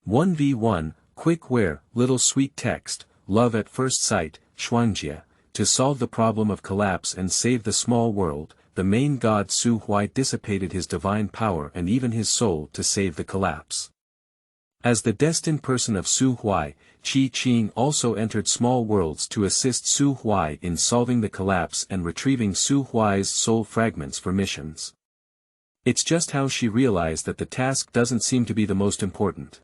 1v1, quick where, little sweet text, love at first sight, Shuangjie, to solve the problem of collapse and save the small world, the main god Su Huai dissipated his divine power and even his soul to save the collapse. As the destined person of Su Huai, Qing also entered small worlds to assist Su Huai in solving the collapse and retrieving Su Huai's soul fragments for missions. It's just how she realized that the task doesn't seem to be the most important.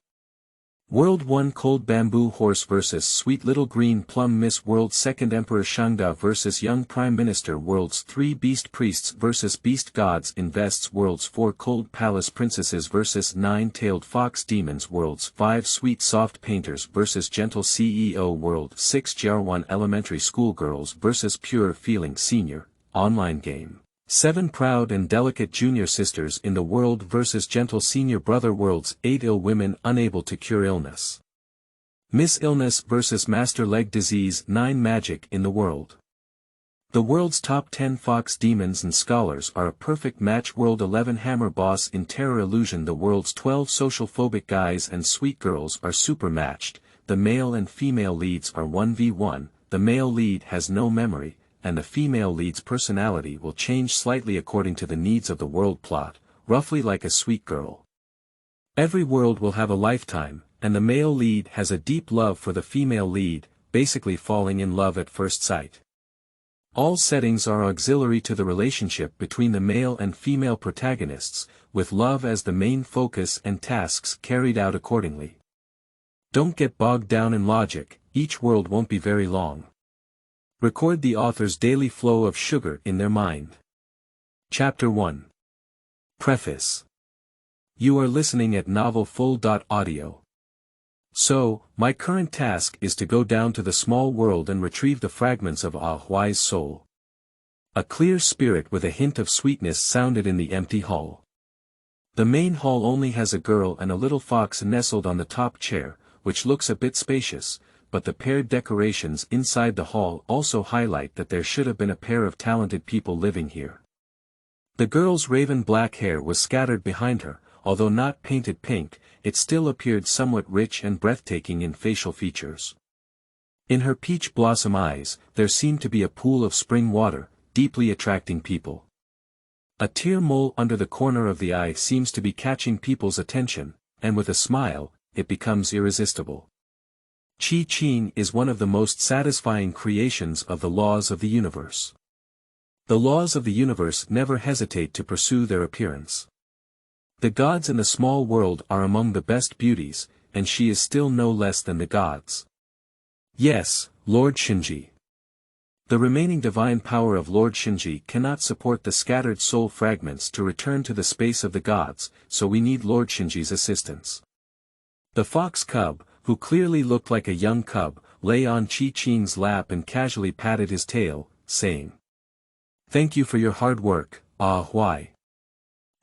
World 1 Cold Bamboo Horse vs Sweet Little Green Plum Miss World 2nd Emperor Shuangjie vs Young Prime Minister Worlds 3 Beast Priests vs Beast Gods Invests Worlds 4 Cold Palace Princesses vs 9-Tailed Fox Demons Worlds 5 Sweet Soft Painters vs Gentle CEO World 6 Jar1 Elementary School Girls vs Pure Feeling Senior, Online Game 7 Proud and Delicate Junior Sisters in the World vs Gentle Senior Brother Worlds 8 Ill Women Unable to Cure Illness. Miss Illness vs Master Leg Disease 9 Magic in the World. The world's top 10 Fox Demons and Scholars are a perfect match. World 11 Hammer Boss in Terror Illusion. The world's 12 Social Phobic Guys and Sweet Girls are super matched. The male and female leads are 1v1, the male lead has no memory, and the female lead's personality will change slightly according to the needs of the world plot, roughly like a sweet girl. Every world will have a lifetime, and the male lead has a deep love for the female lead, basically falling in love at first sight. All settings are auxiliary to the relationship between the male and female protagonists, with love as the main focus and tasks carried out accordingly. Don't get bogged down in logic, each world won't be very long. Record the author's daily flow of sugar in their mind. Chapter 1. Preface. You are listening at novelfull.audio. So, my current task is to go down to the small world and retrieve the fragments of Su Huai's soul. A clear spirit with a hint of sweetness sounded in the empty hall. The main hall only has a girl and a little fox nestled on the top chair, which looks a bit spacious, but the paired decorations inside the hall also highlight that there should have been a pair of talented people living here. The girl's raven black hair was scattered behind her, although not painted pink, it still appeared somewhat rich and breathtaking in facial features. In her peach blossom eyes, there seemed to be a pool of spring water, deeply attracting people. A tear mole under the corner of the eye seems to be catching people's attention, and with a smile, it becomes irresistible. Qing is one of the most satisfying creations of the laws of the universe. The laws of the universe never hesitate to pursue their appearance. The gods in the small world are among the best beauties, and she is still no less than the gods. Yes, Lord Shuangjie. The remaining divine power of Lord Shuangjie cannot support the scattered soul fragments to return to the space of the gods, so we need Lord Shuangjie's assistance. The fox cub, who clearly looked like a young cub, lay on Qing's lap and casually patted his tail, saying, "Thank you for your hard work, Su Huai."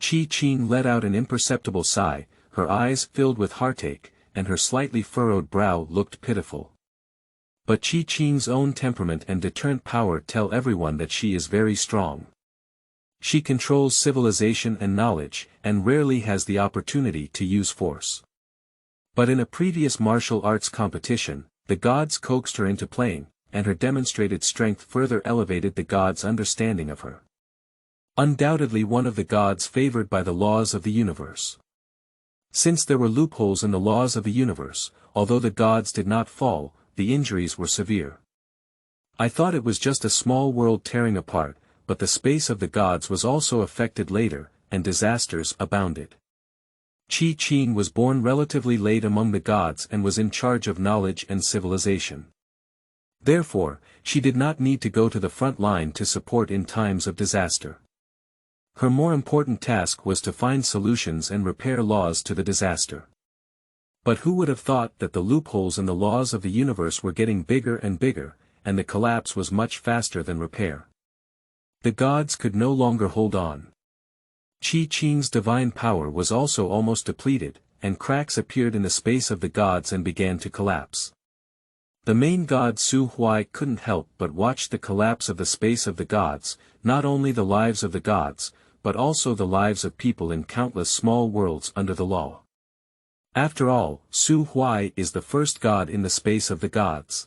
Qing let out an imperceptible sigh, her eyes filled with heartache, and her slightly furrowed brow looked pitiful. But Qing's own temperament and deterrent power tell everyone that she is very strong. She controls civilization and knowledge, and rarely has the opportunity to use force. But in a previous martial arts competition, the gods coaxed her into playing, and her demonstrated strength further elevated the gods' understanding of her. Undoubtedly one of the gods favored by the laws of the universe. Since there were loopholes in the laws of the universe, although the gods did not fall, the injuries were severe. I thought it was just a small world tearing apart, but the space of the gods was also affected later, and disasters abounded. Qing was born relatively late among the gods and was in charge of knowledge and civilization. Therefore, she did not need to go to the front line to support in times of disaster. Her more important task was to find solutions and repair laws to the disaster. But who would have thought that the loopholes in the laws of the universe were getting bigger and bigger, and the collapse was much faster than repair. The gods could no longer hold on. Qing's divine power was also almost depleted, and cracks appeared in the space of the gods and began to collapse. The main god Su Huai couldn't help but watch the collapse of the space of the gods, not only the lives of the gods, but also the lives of people in countless small worlds under the law. After all, Su Huai is the first god in the space of the gods.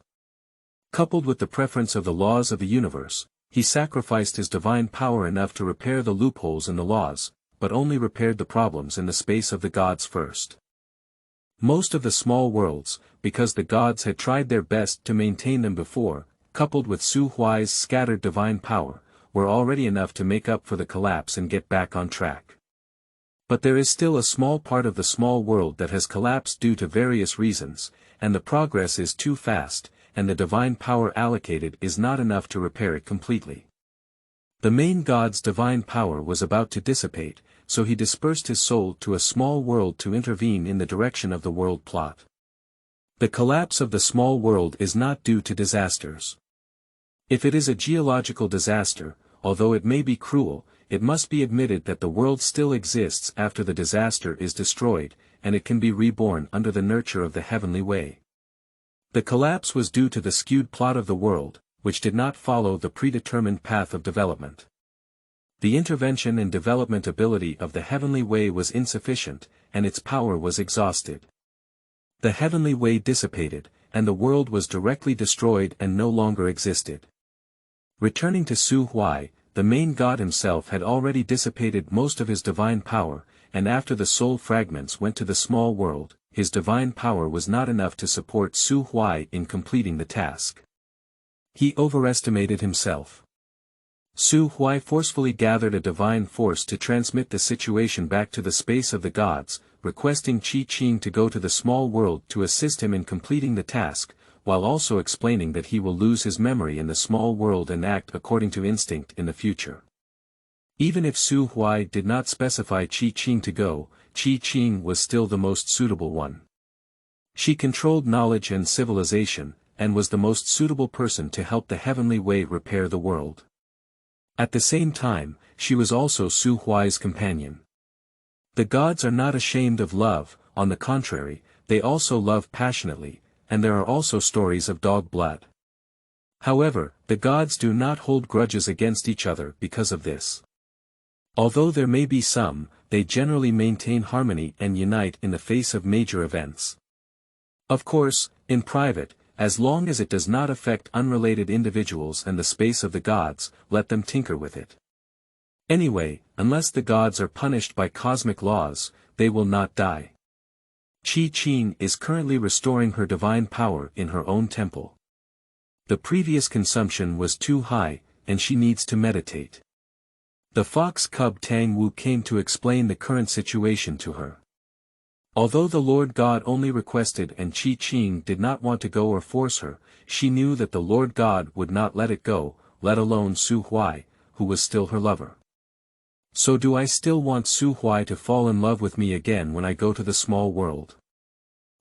Coupled with the preference of the laws of the universe, he sacrificed his divine power enough to repair the loopholes in the laws, but only repaired the problems in the space of the gods first. Most of the small worlds, because the gods had tried their best to maintain them before, coupled with Su Huai's scattered divine power, were already enough to make up for the collapse and get back on track. But there is still a small part of the small world that has collapsed due to various reasons, and the progress is too fast, and the divine power allocated is not enough to repair it completely. The main god's divine power was about to dissipate, so he dispersed his soul to a small world to intervene in the direction of the world plot. The collapse of the small world is not due to disasters. If it is a geological disaster, although it may be cruel, it must be admitted that the world still exists after the disaster is destroyed, and it can be reborn under the nurture of the heavenly way. The collapse was due to the skewed plot of the world, which did not follow the predetermined path of development. The intervention and development ability of the heavenly way was insufficient, and its power was exhausted. The heavenly way dissipated, and the world was directly destroyed and no longer existed. Returning to Su Huai, the main god himself had already dissipated most of his divine power, and after the soul fragments went to the small world, his divine power was not enough to support Su Huai in completing the task. He overestimated himself. Su Huai forcefully gathered a divine force to transmit the situation back to the space of the gods, requesting Qing to go to the small world to assist him in completing the task, while also explaining that he will lose his memory in the small world and act according to instinct in the future. Even if Su Huai did not specify Qing to go, Qing was still the most suitable one. She controlled knowledge and civilization, and was the most suitable person to help the heavenly way repair the world. At the same time, she was also Su Huai's companion. The gods are not ashamed of love, on the contrary, they also love passionately, and there are also stories of dog blood. However, the gods do not hold grudges against each other because of this. Although there may be some, they generally maintain harmony and unite in the face of major events. Of course, in private, as long as it does not affect unrelated individuals and the space of the gods, let them tinker with it. Anyway, unless the gods are punished by cosmic laws, they will not die. Qing is currently restoring her divine power in her own temple. The previous consumption was too high, and she needs to meditate. The fox cub Tang Wu came to explain the current situation to her. Although the Lord God only requested and Qing did not want to go or force her, she knew that the Lord God would not let it go, let alone Su Huai, who was still her lover. So do I still want Su Huai to fall in love with me again when I go to the small world?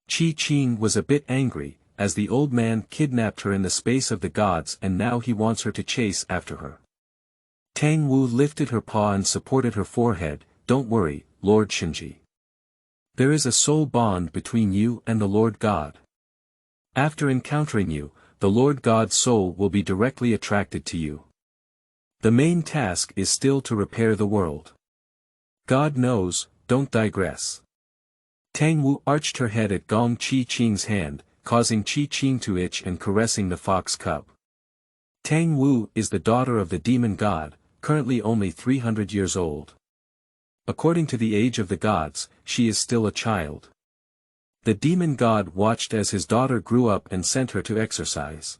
Qing was a bit angry, as the old man kidnapped her in the space of the gods and now he wants her to chase after her. Tang Wu lifted her paw and supported her forehead. Don't worry, Lord Shuangjie. There is a soul bond between you and the Lord God. After encountering you, the Lord God's soul will be directly attracted to you. The main task is still to repair the world. God knows, don't digress. Tang Wu arched her head at Gong Qing's hand, causing Qing to itch and caressing the fox cub. Tang Wu is the daughter of the demon god, currently only 300 years old. According to the age of the gods, she is still a child. The demon god watched as his daughter grew up and sent her to exercise.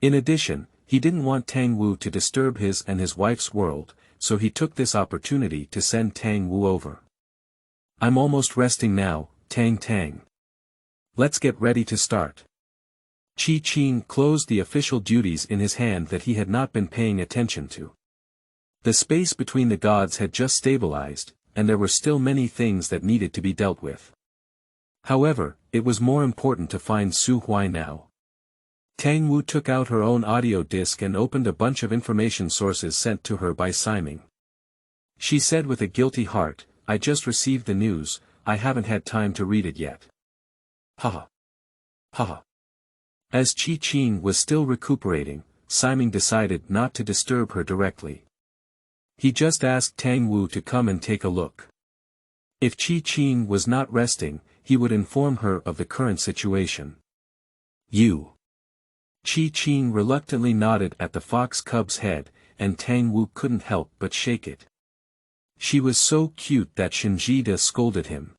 In addition, he didn't want Tang Wu to disturb his and his wife's world, so he took this opportunity to send Tang Wu over. I'm almost resting now, Tang. Let's get ready to start. Qing closed the official duties in his hand that he had not been paying attention to. The space between the gods had just stabilized, and there were still many things that needed to be dealt with. However, it was more important to find Su Huai now. Tang Wu took out her own audio disc and opened a bunch of information sources sent to her by Siming. She said with a guilty heart, I just received the news, I haven't had time to read it yet. Haha. Haha. As Qing was still recuperating, Siming decided not to disturb her directly. He just asked Tang Wu to come and take a look. If Qing was not resting, he would inform her of the current situation. Qing reluctantly nodded at the fox cub's head, and Tang Wu couldn't help but shake it. She was so cute that Shuangjie scolded him.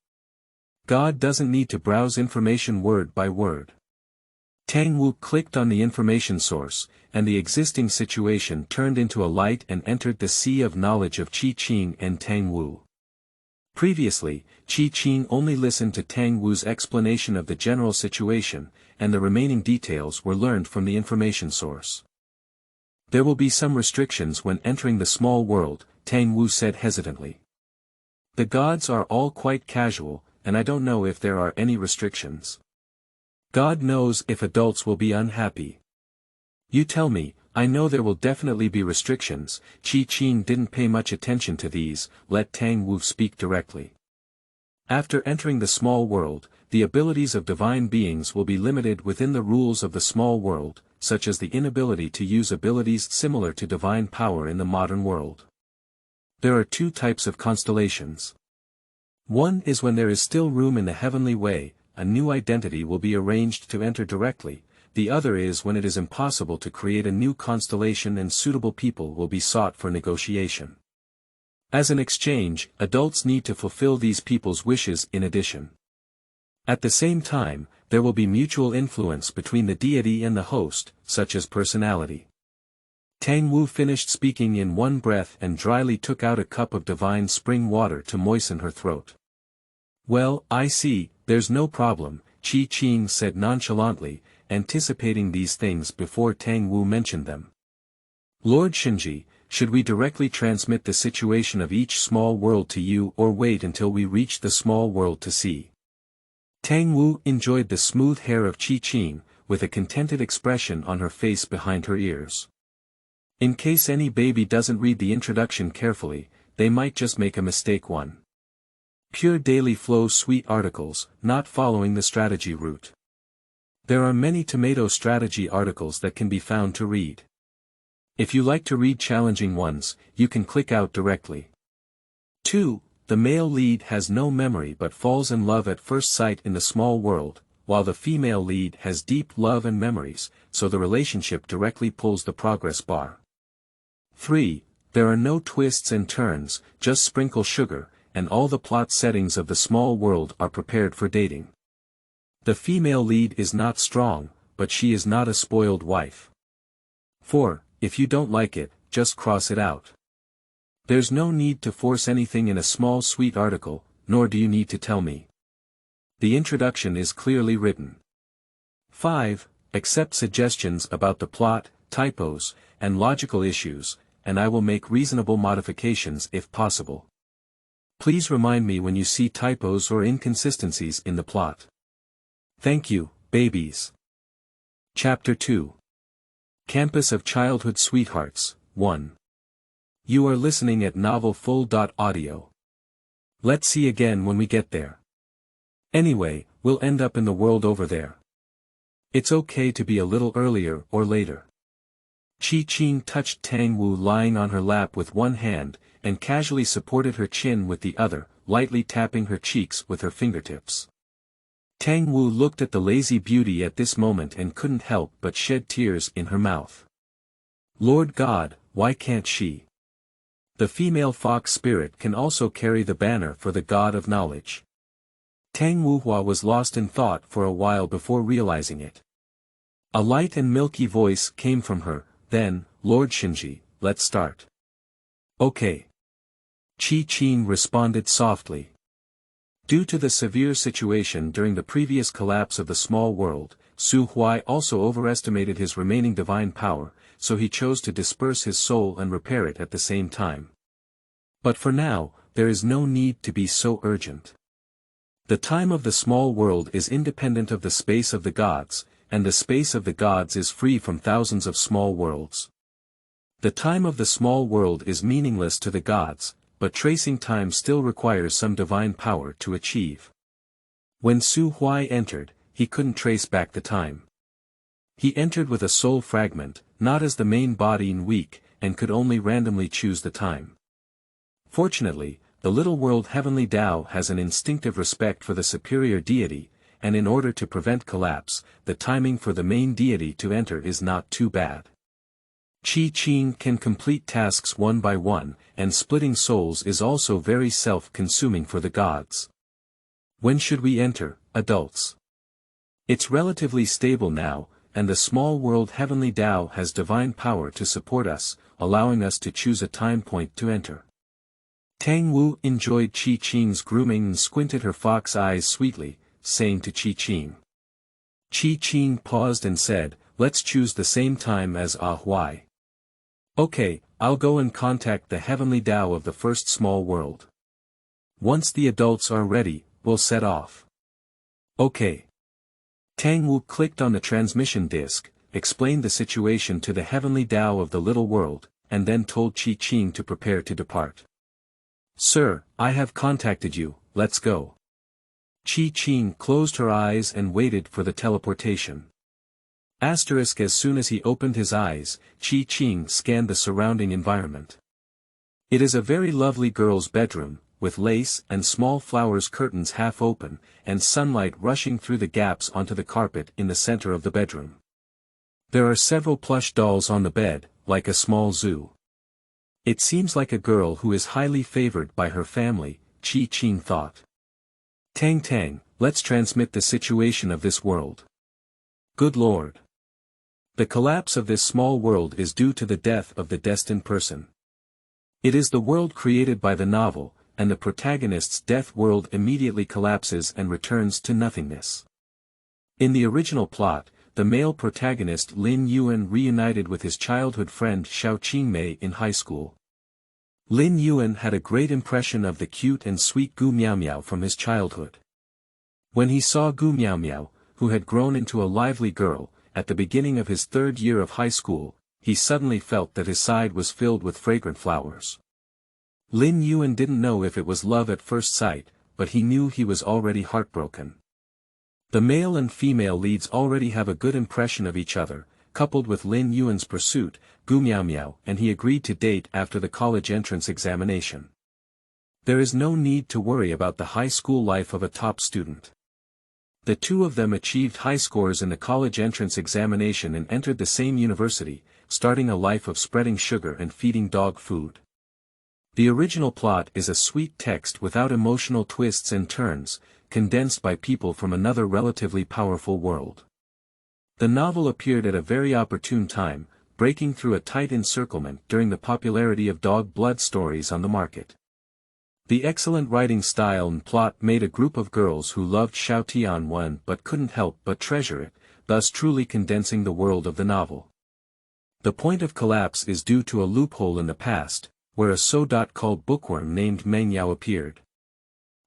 God doesn't need to browse information word by word. Tang Wu clicked on the information source, and the existing situation turned into a light and entered the sea of knowledge of Qing and Tang Wu. Previously, Qing only listened to Tang Wu's explanation of the general situation, and the remaining details were learned from the information source. There will be some restrictions when entering the small world, Tang Wu said hesitantly. The gods are all quite casual, and I don't know if there are any restrictions. God knows if adults will be unhappy. You tell me. I know there will definitely be restrictions. Qing didn't pay much attention to these, let Tang Wu speak directly. After entering the small world, the abilities of divine beings will be limited within the rules of the small world, such as the inability to use abilities similar to divine power in the modern world. There are two types of constellations. One is when there is still room in the heavenly way, a new identity will be arranged to enter directly. The other is when it is impossible to create a new constellation and suitable people will be sought for negotiation. As an exchange, adults need to fulfill these people's wishes in addition. At the same time, there will be mutual influence between the deity and the host, such as personality. Tang Wu finished speaking in one breath and dryly took out a cup of divine spring water to moisten her throat. Well, I see, there's no problem, Qing said nonchalantly, anticipating these things before Tang Wu mentioned them. Lord Shuangjie, should we directly transmit the situation of each small world to you or wait until we reach the small world to see? Tang Wu enjoyed the smooth hair of Qing, with a contented expression on her face behind her ears. In case any baby doesn't read the introduction carefully, they might just make a mistake. One. Pure daily flow sweet articles, not following the strategy route. There are many tomato strategy articles that can be found to read. If you like to read challenging ones, you can click out directly. 2. The male lead has no memory but falls in love at first sight in the small world, while the female lead has deep love and memories, so the relationship directly pulls the progress bar. 3. There are no twists and turns, just sprinkle sugar, and all the plot settings of the small world are prepared for dating. The female lead is not strong, but she is not a spoiled wife. 4. If you don't like it, just cross it out. There's no need to force anything in a small sweet article, nor do you need to tell me. The introduction is clearly written. 5. Accept suggestions about the plot, typos, and logical issues, and I will make reasonable modifications if possible. Please remind me when you see typos or inconsistencies in the plot. Thank you, babies. Chapter 2. Campus of Childhood Sweethearts, 1. You are listening at novelfull.audio. Let's see again when we get there. Anyway, we'll end up in the world over there. It's okay to be a little earlier or later. Qing touched Tang Wu lying on her lap with one hand, and casually supported her chin with the other, lightly tapping her cheeks with her fingertips. Tang Wu looked at the lazy beauty at this moment and couldn't help but shed tears in her mouth. Lord God, why can't she? The female fox spirit can also carry the banner for the god of knowledge. Tang Wu was lost in thought for a while before realizing it. A light and milky voice came from her, then, Lord Shuangjie, let's start. Okay. Qing responded softly. Due to the severe situation during the previous collapse of the small world, Su Huai also overestimated his remaining divine power, so he chose to disperse his soul and repair it at the same time. But for now, there is no need to be so urgent. The time of the small world is independent of the space of the gods, and the space of the gods is free from thousands of small worlds. The time of the small world is meaningless to the gods, but tracing time still requires some divine power to achieve. When Su Huai entered, he couldn't trace back the time. He entered with a soul fragment, not as the main body in weak, and could only randomly choose the time. Fortunately, the little world heavenly Tao has an instinctive respect for the superior deity, and in order to prevent collapse, the timing for the main deity to enter is not too bad. Qing can complete tasks one by one, and splitting souls is also very self-consuming for the gods. When should we enter, adults? It's relatively stable now, and the small world heavenly Tao has divine power to support us, allowing us to choose a time point to enter. Tang Wu enjoyed Qing's grooming and squinted her fox eyes sweetly, saying to Qing. Qing paused and said, "Let's choose the same time as Su Huai." "Okay, I'll go and contact the heavenly Tao of the first small world. Once the adults are ready, we'll set off." "Okay." Tang Wu clicked on the transmission disc, explained the situation to the heavenly Tao of the little world, and then told Qing to prepare to depart. "Sir, I have contacted you, let's go." Qing closed her eyes and waited for the teleportation. As soon as he opened his eyes, Qing scanned the surrounding environment. It is a very lovely girl's bedroom, with lace and small flowers curtains half open, and sunlight rushing through the gaps onto the carpet in the center of the bedroom. There are several plush dolls on the bed, like a small zoo. It seems like a girl who is highly favored by her family, Qing thought. Tang, let's transmit the situation of this world. Good Lord. The collapse of this small world is due to the death of the destined person. It is the world created by the novel, and the protagonist's death world immediately collapses and returns to nothingness. In the original plot, the male protagonist Lin Yuan reunited with his childhood friend Xiaoqingmei in high school. Lin Yuan had a great impression of the cute and sweet Gu Miaomiao from his childhood. When he saw Gu Miaomiao, who had grown into a lively girl, at the beginning of his third year of high school, he suddenly felt that his side was filled with fragrant flowers. Lin Yuan didn't know if it was love at first sight, but he knew he was already heartbroken. The male and female leads already have a good impression of each other, coupled with Lin Yuan's pursuit, Gu Miaomiao, and he agreed to date after the college entrance examination. There is no need to worry about the high school life of a top student. The two of them achieved high scores in the college entrance examination and entered the same university, starting a life of spreading sugar and feeding dog food. The original plot is a sweet text without emotional twists and turns, condensed by people from another relatively powerful world. The novel appeared at a very opportune time, breaking through a tight encirclement during the popularity of dog blood stories on the market. The excellent writing style and plot made a group of girls who loved Xiaotian but couldn't help but treasure it, thus truly condensing the world of the novel. The point of collapse is due to a loophole in the past, where a so-called bookworm named Meng Yao appeared.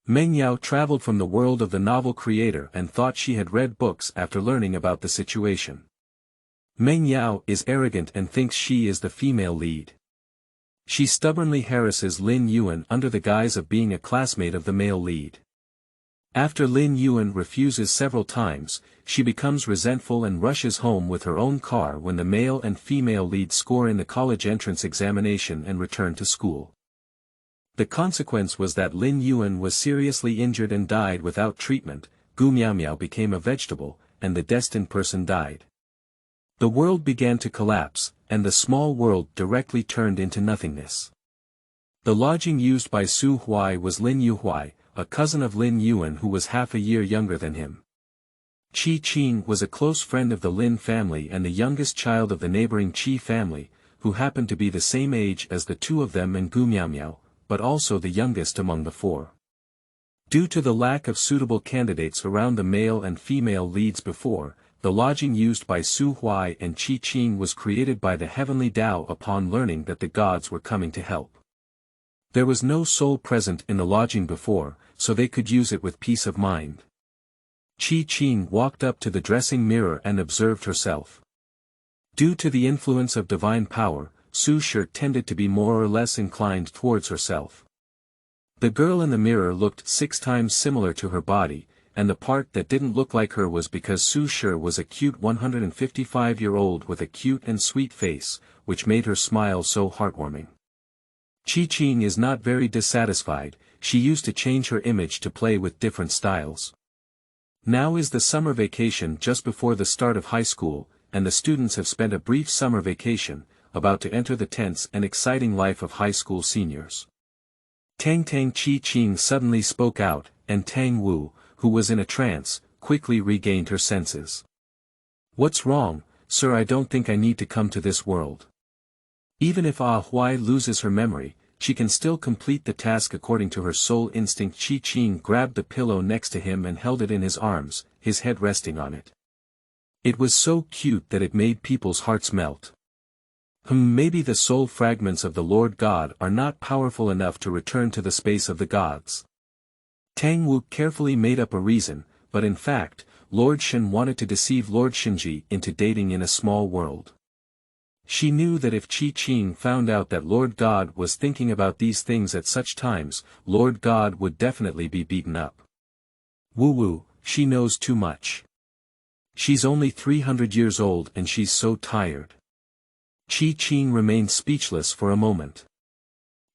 Meng Yao traveled from the world of the novel creator and thought she had read books after learning about the situation. Meng Yao is arrogant and thinks she is the female lead. She stubbornly harasses Lin Yuan under the guise of being a classmate of the male lead. After Lin Yuan refuses several times, she becomes resentful and rushes home with her own car when the male and female leads score in the college entrance examination and return to school. The consequence was that Lin Yuan was seriously injured and died without treatment, Gu Miaomiao became a vegetable, and the destined person died. The world began to collapse, and the small world directly turned into nothingness. The lodging used by Su Huai was Lin Huai, a cousin of Lin Yuan who was half a year younger than him. Qing was a close friend of the Lin family and the youngest child of the neighboring Qi family, who happened to be the same age as the two of them and Gu Miaomiao, but also the youngest among the four. Due to the lack of suitable candidates around the male and female leads before, the lodging used by Su Huai and Qing was created by the heavenly Tao upon learning that the gods were coming to help. There was no soul present in the lodging before, so they could use it with peace of mind. Qing walked up to the dressing mirror and observed herself. Due to the influence of divine power, Su's shirt tended to be more or less inclined towards herself. The girl in the mirror looked 6 times similar to her body, and the part that didn't look like her was because Su's shirt was a cute 155-year-old with a cute and sweet face, which made her smile so heartwarming. Qing is not very dissatisfied, she used to change her image to play with different styles. Now is the summer vacation just before the start of high school, and the students have spent a brief summer vacation, about to enter the tense and exciting life of high school seniors. Tang Qing suddenly spoke out, and Tang Wu, who was in a trance, quickly regained her senses. "What's wrong, sir? I don't think I need to come to this world." Even if Su Huai loses her memory, she can still complete the task according to her soul instinct. Qing grabbed the pillow next to him and held it in his arms, his head resting on it. It was so cute that it made people's hearts melt. Maybe the soul fragments of the Lord God are not powerful enough to return to the space of the gods. Tang Wu carefully made up a reason, but in fact, Lord Shen wanted to deceive Lord Shuangjie into dating in a small world. She knew that if Qing found out that Lord God was thinking about these things at such times, Lord God would definitely be beaten up. Woo, she knows too much. She's only 300 years old and she's so tired. Qing remained speechless for a moment.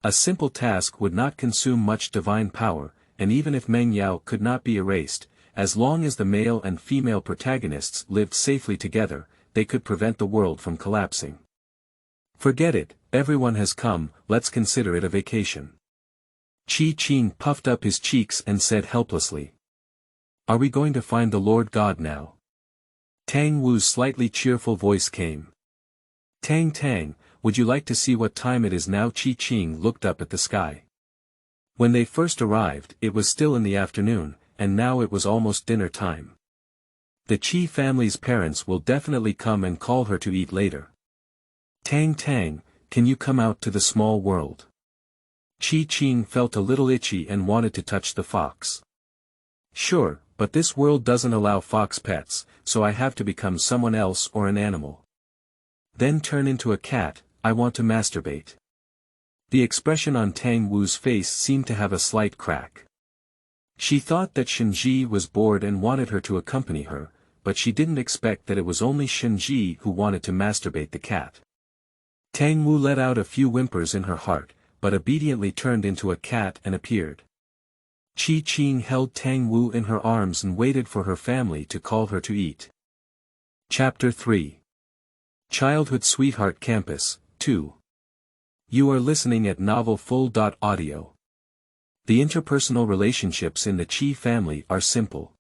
A simple task would not consume much divine power, and even if Meng Yao could not be erased, as long as the male and female protagonists lived safely together, they could prevent the world from collapsing. "Forget it, everyone has come, let's consider it a vacation." Qing puffed up his cheeks and said helplessly. "Are we going to find the Lord God now?" Tang Wu's slightly cheerful voice came. Tang, would you like to see what time it is now?" Qing looked up at the sky. When they first arrived, it was still in the afternoon, and now it was almost dinner time. The Qi family's parents will definitely come and call her to eat later. Tang, can you come out to the small world?" Qing felt a little itchy and wanted to touch the fox. "Sure, but this world doesn't allow fox pets, so I have to become someone else or an animal. Then turn into a cat, I want to masturbate." The expression on Tang Wu's face seemed to have a slight crack. She thought that Shuangjie was bored and wanted her to accompany her, but she didn't expect that it was only Shuangjie who wanted to masturbate the cat. Tang Wu let out a few whimpers in her heart, but obediently turned into a cat and appeared. Qing held Tang Wu in her arms and waited for her family to call her to eat. Chapter 3. Childhood Sweetheart Campus, 2. You are listening at novelfull.audio. The interpersonal relationships in the Qi family are simple.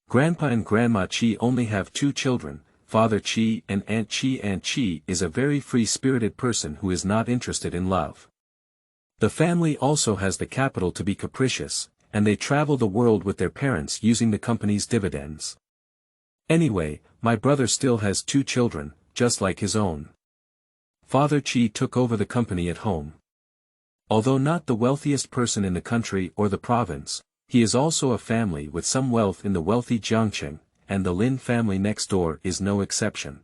Grandpa and Grandma Qi only have 2 children, Father Qi and Aunt Qi. Aunt Qi is a very free-spirited person who is not interested in love. The family also has the capital to be capricious, and they travel the world with their parents using the company's dividends. Anyway, my brother still has 2 children, just like his own. Father Qi took over the company at home. Although not the wealthiest person in the country or the province, he is also a family with some wealth in the wealthy Jiangqing, and the Lin family next door is no exception.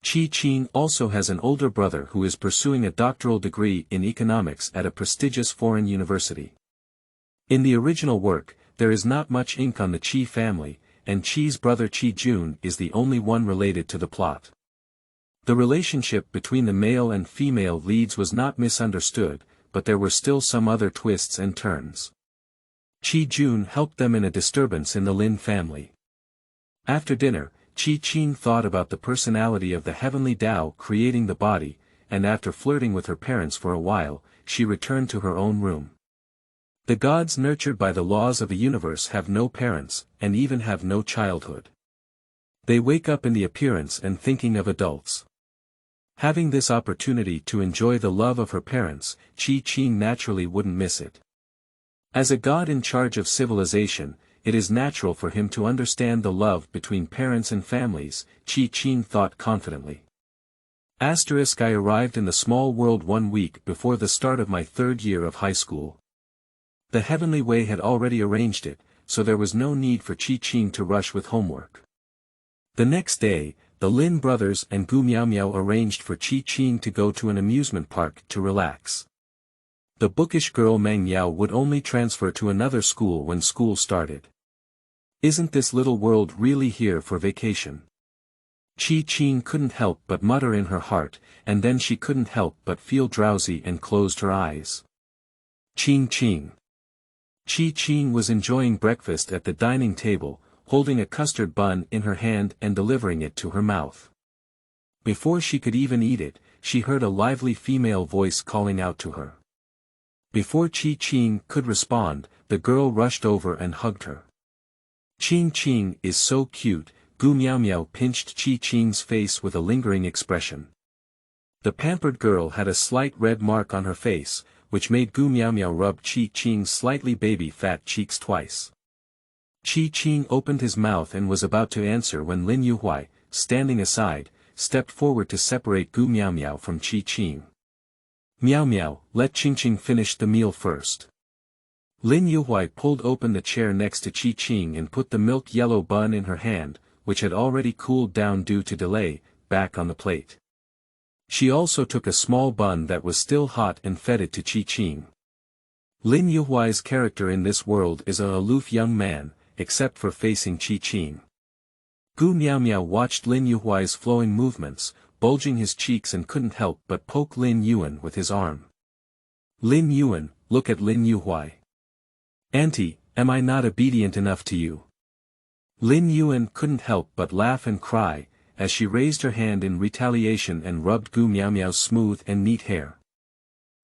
Qing also has an older brother who is pursuing a doctoral degree in economics at a prestigious foreign university. In the original work, there is not much ink on the Qi family, and Qi's brother Qi Jun is the only one related to the plot. The relationship between the male and female leads was not misunderstood, but there were still some other twists and turns. Qi Jun helped them in a disturbance in the Lin family. After dinner, Qing thought about the personality of the heavenly Tao creating the body, and after flirting with her parents for a while, she returned to her own room. The gods nurtured by the laws of the universe have no parents, and even have no childhood. They wake up in the appearance and thinking of adults. Having this opportunity to enjoy the love of her parents, Qing naturally wouldn't miss it. As a god in charge of civilization, it is natural for him to understand the love between parents and families, Qing thought confidently. I arrived in the small world 1 week before the start of my 3rd year of high school. The heavenly way had already arranged it, so there was no need for Qing to rush with homework. The next day, the Lin brothers and Gu Miao arranged for Qing to go to an amusement park to relax. The bookish girl Meng Yao would only transfer to another school when school started. Isn't this little world really here for vacation? Qing couldn't help but mutter in her heart, and then she couldn't help but feel drowsy and closed her eyes. Qing. Qing was enjoying breakfast at the dining table, holding a custard bun in her hand and delivering it to her mouth. Before she could even eat it, she heard a lively female voice calling out to her. Before Qing could respond, the girl rushed over and hugged her. Qing is so cute, Gu Miao Miao pinched Qing's face with a lingering expression. The pampered girl had a slight red mark on her face, which made Gu Miao Miao rub Qing's slightly baby-fat cheeks twice. Qing opened his mouth and was about to answer when Lin Yuhuai, standing aside, stepped forward to separate Gu Miao Miao from Qing. Miao Miao, let Qing finish the meal first. Lin Yuhuai pulled open the chair next to Qing and put the milk yellow bun in her hand, which had already cooled down due to delay, back on the plate. She also took a small bun that was still hot and fed it to Qing. Lin Yuhuai's character in this world is a aloof young man, except for facing Qing. Gu Miao Miao watched Lin Yuhuai's flowing movements, bulging his cheeks and couldn't help but poke Lin Yuan with his arm. Lin Yuan, look at Lin Yuhuai. Auntie, am I not obedient enough to you? Lin Yuan couldn't help but laugh and cry, as she raised her hand in retaliation and rubbed Gu Miao Miao's smooth and neat hair.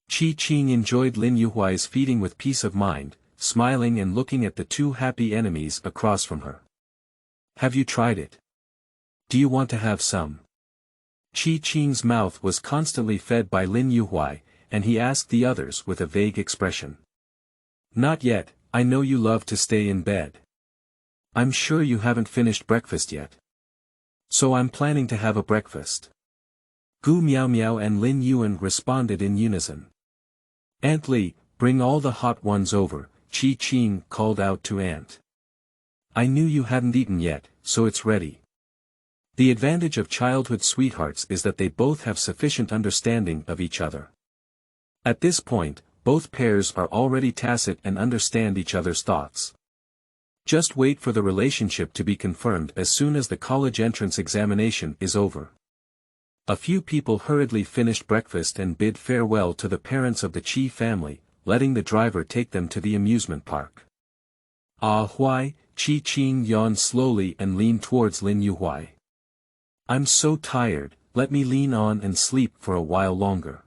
Qing enjoyed Lin Yuhuai's feeding with peace of mind, smiling and looking at the two happy enemies across from her. Have you tried it? Do you want to have some? Qing's mouth was constantly fed by Lin Yuhuai, and he asked the others with a vague expression. Not yet, I know you love to stay in bed. I'm sure you haven't finished breakfast yet. So I'm planning to have a breakfast. Gu Miao Miao and Lin Yuan responded in unison. Aunt Li, bring all the hot ones over, Qing called out to Aunt. I knew you hadn't eaten yet, so it's ready. The advantage of childhood sweethearts is that they both have sufficient understanding of each other. At this point, both pairs are already tacit and understand each other's thoughts. Just wait for the relationship to be confirmed as soon as the college entrance examination is over. A few people hurriedly finished breakfast and bid farewell to the parents of the Qi family, letting the driver take them to the amusement park. Ah Huai, Qing yawned slowly and leaned towards Lin Yuhuai. I'm so tired, let me lean on and sleep for a while longer.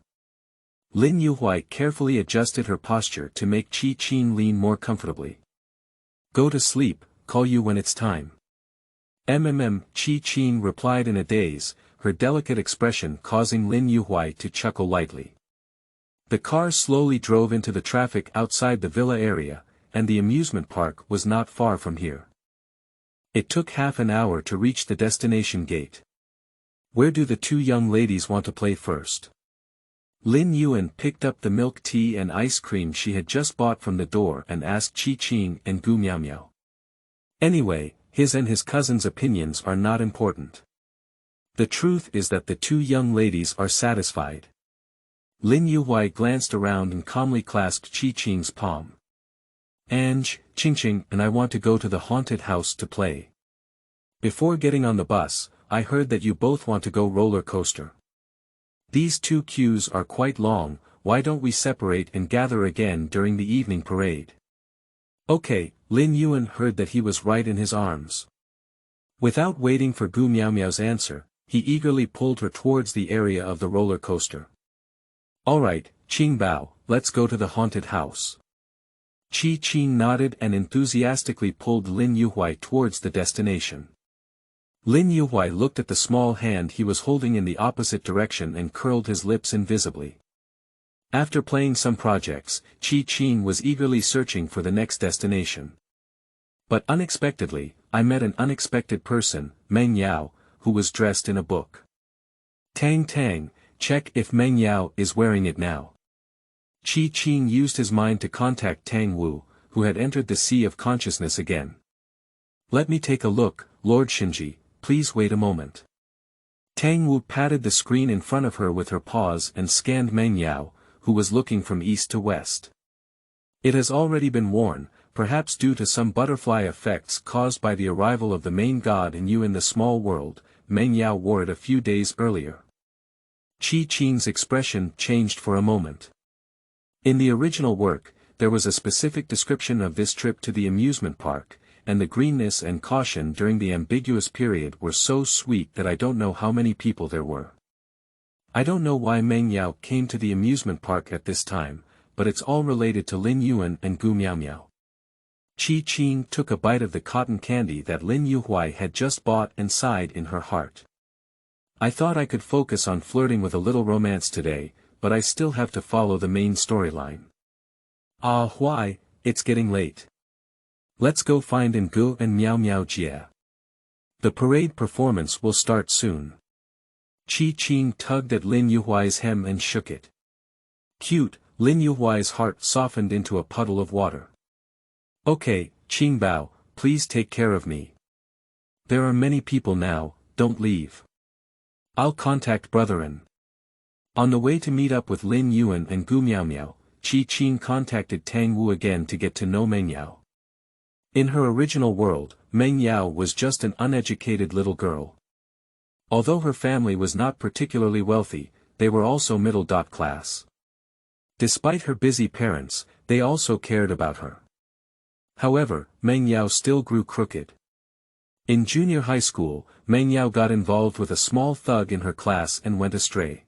Lin Yuhuai carefully adjusted her posture to make Qing lean more comfortably. Go to sleep, call you when it's time. Qing replied in a daze, her delicate expression causing Lin Yuhuai to chuckle lightly. The car slowly drove into the traffic outside the villa area, and the amusement park was not far from here. It took half an hour to reach the destination gate. Where do the two young ladies want to play first? Lin Yuan picked up the milk tea and ice cream she had just bought from the door and asked Qing and Gu Miao Miao. Anyway, his and his cousin's opinions are not important. The truth is that the two young ladies are satisfied. Lin Yuhuai glanced around and calmly clasped Qing's palm. Qing and I want to go to the haunted house to play. Before getting on the bus, I heard that you both want to go roller coaster. These two queues are quite long, why don't we separate and gather again during the evening parade? Okay, Lin Yuan heard that he was right in his arms. Without waiting for Gu Miao Miao's answer, he eagerly pulled her towards the area of the roller coaster. Alright, Qing Bao, let's go to the haunted house. Qing nodded and enthusiastically pulled Lin Yuhuai towards the destination. Lin Yuhuai looked at the small hand he was holding in the opposite direction and curled his lips invisibly. After playing some projects, Qing was eagerly searching for the next destination. But unexpectedly, I met an unexpected person, Meng Yao, who was dressed in a book. Tang, check if Meng Yao is wearing it now. Qing used his mind to contact Tang Wu, who had entered the sea of consciousness again. Let me take a look, Lord Shuangjie, please wait a moment. Tang Wu patted the screen in front of her with her paws and scanned Meng Yao, who was looking from east to west. It has already been worn, perhaps due to some butterfly effects caused by the arrival of the main god in you in the small world. Meng Yao wore it a few days earlier. Qing's expression changed for a moment. In the original work, there was a specific description of this trip to the amusement park, and the greenness and caution during the ambiguous period were so sweet that I don't know how many people there were. I don't know why Meng Yao came to the amusement park at this time, but it's all related to Lin Yuan and Gu Miaomiao. Qing took a bite of the cotton candy that Lin Yuhuai had just bought and sighed in her heart. I thought I could focus on flirting with a little romance today, but I still have to follow the main storyline. Ah Huai, it's getting late. Let's go find Ngu and Miao Miao Jie. The parade performance will start soon. Qing tugged at Lin Yuhuai's hem and shook it. Cute, Lin Yuhuai's heart softened into a puddle of water. Okay, Qingbao, please take care of me. There are many people now, don't leave. I'll contact Brotherin. On the way to meet up with Lin Yuan and Gu Miaomiao, Qing contacted Tang Wu again to get to know Meng Yao. In her original world, Meng Yao was just an uneducated little girl. Although her family was not particularly wealthy, they were also middle-class. Despite her busy parents, they also cared about her. However, Meng Yao still grew crooked. In junior high school, Meng Yao got involved with a small thug in her class and went astray.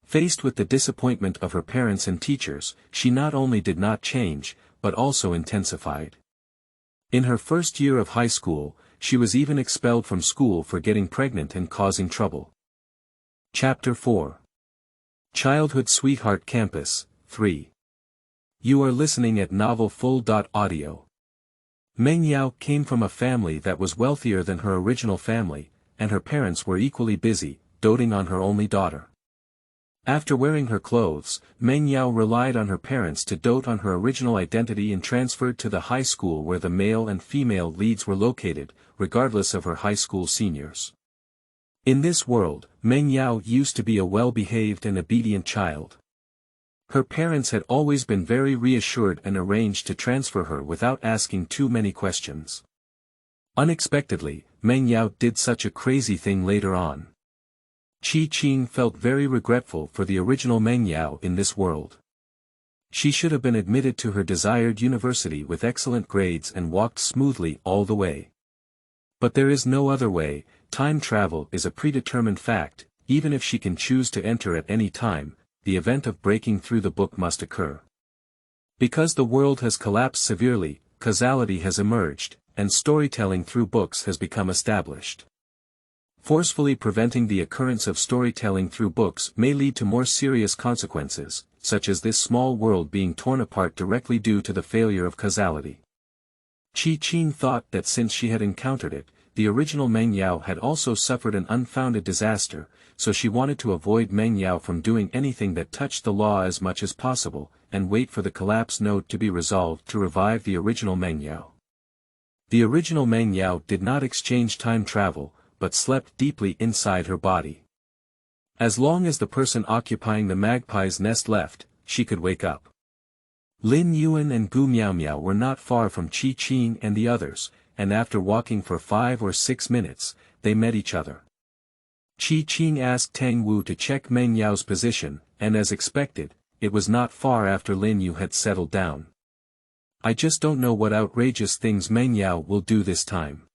Faced with the disappointment of her parents and teachers, she not only did not change, but also intensified. In her first year of high school, she was even expelled from school for getting pregnant and causing trouble. Chapter 4. Childhood Sweetheart Campus, 3. You are listening at novelfull.audio. Meng Yao came from a family that was wealthier than her original family, and her parents were equally busy, doting on her only daughter. After wearing her clothes, Meng Yao relied on her parents to dote on her original identity and transferred to the high school where the male and female leads were located, regardless of her high school seniors. In this world, Meng Yao used to be a well-behaved and obedient child. Her parents had always been very reassured and arranged to transfer her without asking too many questions. Unexpectedly, Meng Yao did such a crazy thing later on. Qing felt very regretful for the original Meng Yao in this world. She should have been admitted to her desired university with excellent grades and walked smoothly all the way. But there is no other way. Time travel is a predetermined fact. Even if she can choose to enter at any time, the event of breaking through the book must occur. Because the world has collapsed severely, causality has emerged, and storytelling through books has become established. Forcefully preventing the occurrence of storytelling through books may lead to more serious consequences, such as this small world being torn apart directly due to the failure of causality. Qing thought that since she had encountered it, the original Meng Yao had also suffered an unfounded disaster, so she wanted to avoid Meng Yao from doing anything that touched the law as much as possible, and wait for the collapse node to be resolved to revive the original Meng Yao. The original Meng Yao did not exchange time travel, but slept deeply inside her body. As long as the person occupying the magpie's nest left, she could wake up. Lin Yuan and Gu Miaomiao were not far from Qing and the others, and after walking for 5 or 6 minutes, they met each other. Qing asked Tang Wu to check Meng Yao's position, and as expected, it was not far after Lin Yu had settled down. I just don't know what outrageous things Meng Yao will do this time.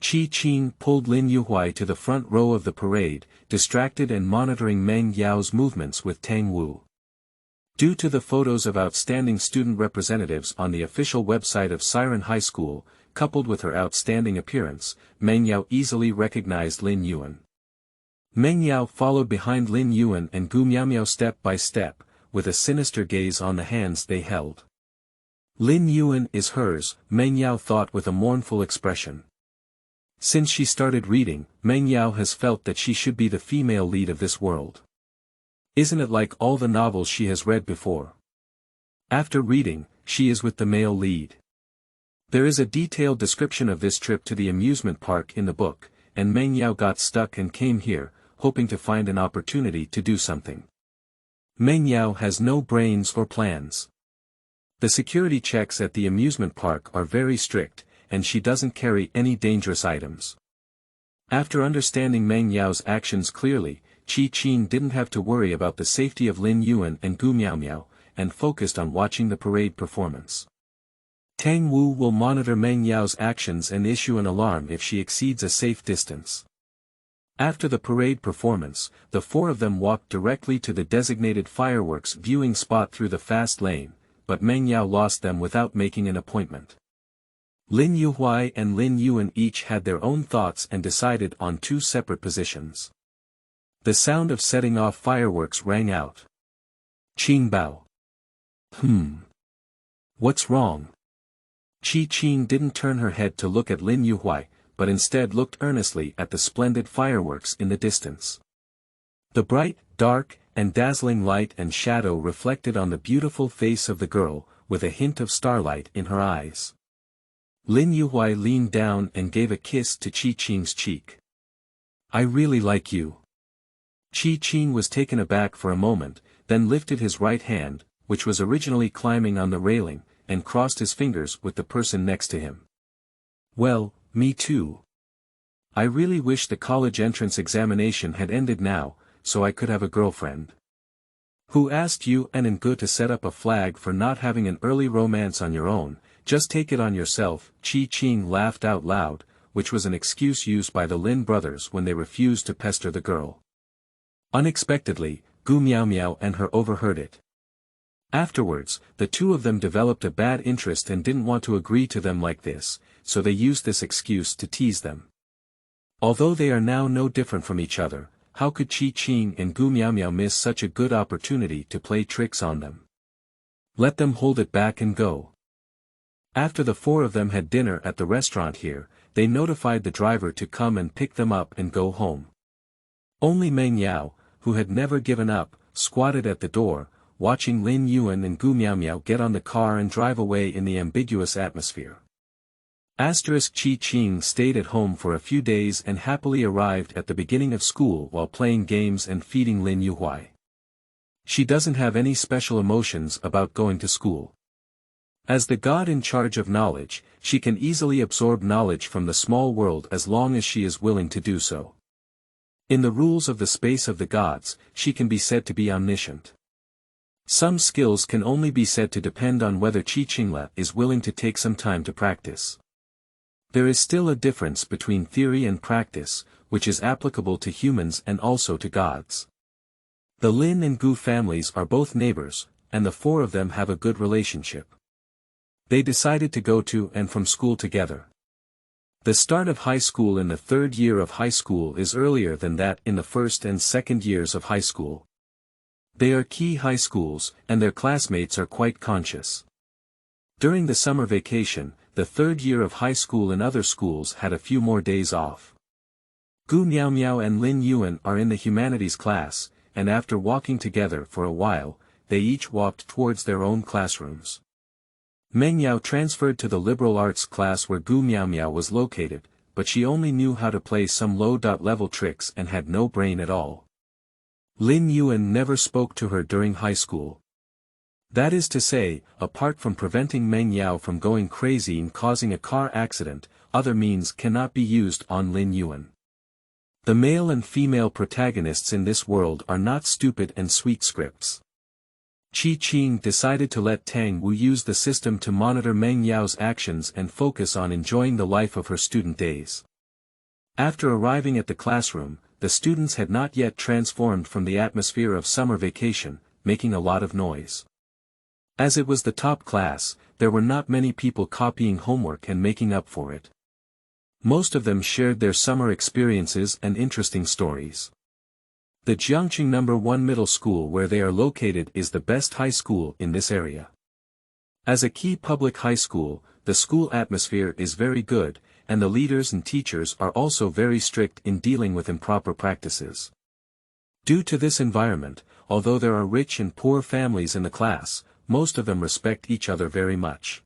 Qing pulled Lin Yuhuai to the front row of the parade, distracted and monitoring Meng Yao's movements with Tang Wu. Due to the photos of outstanding student representatives on the official website of Siren High School, coupled with her outstanding appearance, Meng Yao easily recognized Lin Yuan. Meng Yao followed behind Lin Yuan and Gu Miaomiao step by step, with a sinister gaze on the hands they held. Lin Yuan is hers, Meng Yao thought with a mournful expression. Since she started reading, Meng Yao has felt that she should be the female lead of this world. Isn't it like all the novels she has read before? After reading, she is with the male lead. There is a detailed description of this trip to the amusement park in the book, and Meng Yao got stuck and came here, hoping to find an opportunity to do something. Meng Yao has no brains or plans. The security checks at the amusement park are very strict, and she doesn't carry any dangerous items. After understanding Meng Yao's actions clearly, Qing didn't have to worry about the safety of Lin Yuan and Gu Miaomiao, and focused on watching the parade performance. Tang Wu will monitor Meng Yao's actions and issue an alarm if she exceeds a safe distance. After the parade performance, the four of them walked directly to the designated fireworks viewing spot through the fast lane, but Meng Yao lost them without making an appointment. Lin Yuhuai and Lin Yuan each had their own thoughts and decided on two separate positions. The sound of setting off fireworks rang out. Qing Bao. What's wrong? Qing didn't turn her head to look at Lin Yuhuai, but instead looked earnestly at the splendid fireworks in the distance. The bright, dark, and dazzling light and shadow reflected on the beautiful face of the girl, with a hint of starlight in her eyes. Lin Yuhuai leaned down and gave a kiss to Qing's cheek. I really like you. Qing was taken aback for a moment, then lifted his right hand, which was originally climbing on the railing, and crossed his fingers with the person next to him. Well, me too. I really wish the college entrance examination had ended now, so I could have a girlfriend. Who asked you and Gu to set up a flag for not having an early romance on your own? Just take it on yourself. Qing laughed out loud, which was an excuse used by the Lin brothers when they refused to pester the girl. Unexpectedly, Gu Miao and her overheard it. Afterwards, the two of them developed a bad interest and didn't want to agree to them like this, so they used this excuse to tease them. Although they are now no different from each other, how could Qing and Gu Miao miss such a good opportunity to play tricks on them? Let them hold it back and go. After the four of them had dinner at the restaurant here, they notified the driver to come and pick them up and go home. Only Meng Yao, who had never given up, squatted at the door, watching Lin Yuan and Gu Miao get on the car and drive away in the ambiguous atmosphere. Qing stayed at home for a few days and happily arrived at the beginning of school while playing games and feeding Lin Yuhuai. She doesn't have any special emotions about going to school. As the god in charge of knowledge, she can easily absorb knowledge from the small world as long as she is willing to do so. In the rules of the space of the gods, she can be said to be omniscient. Some skills can only be said to depend on whether Qingla is willing to take some time to practice. There is still a difference between theory and practice, which is applicable to humans and also to gods. The Lin and Gu families are both neighbors, and the four of them have a good relationship. They decided to go to and from school together. The start of high school in the third year of high school is earlier than that in the first and second years of high school. They are key high schools, and their classmates are quite conscious. During the summer vacation, the third year of high school and other schools had a few more days off. Gu Miao and Lin Yuan are in the humanities class, and after walking together for a while, they each walked towards their own classrooms. Meng Yao transferred to the liberal arts class where Gu Miao was located, but she only knew how to play some low-level tricks and had no brain at all. Lin Yuan never spoke to her during high school. That is to say, apart from preventing Meng Yao from going crazy and causing a car accident, other means cannot be used on Lin Yuan. The male and female protagonists in this world are not stupid and sweet scripts. Qing decided to let Tang Wu use the system to monitor Meng Yao's actions and focus on enjoying the life of her student days. After arriving at the classroom, the students had not yet transformed from the atmosphere of summer vacation, making a lot of noise. As it was the top class, there were not many people copying homework and making up for it. Most of them shared their summer experiences and interesting stories. The Jiangqing No. 1 middle school where they are located is the best high school in this area. As a key public high school, the school atmosphere is very good, and the leaders and teachers are also very strict in dealing with improper practices. Due to this environment, although there are rich and poor families in the class, most of them respect each other very much.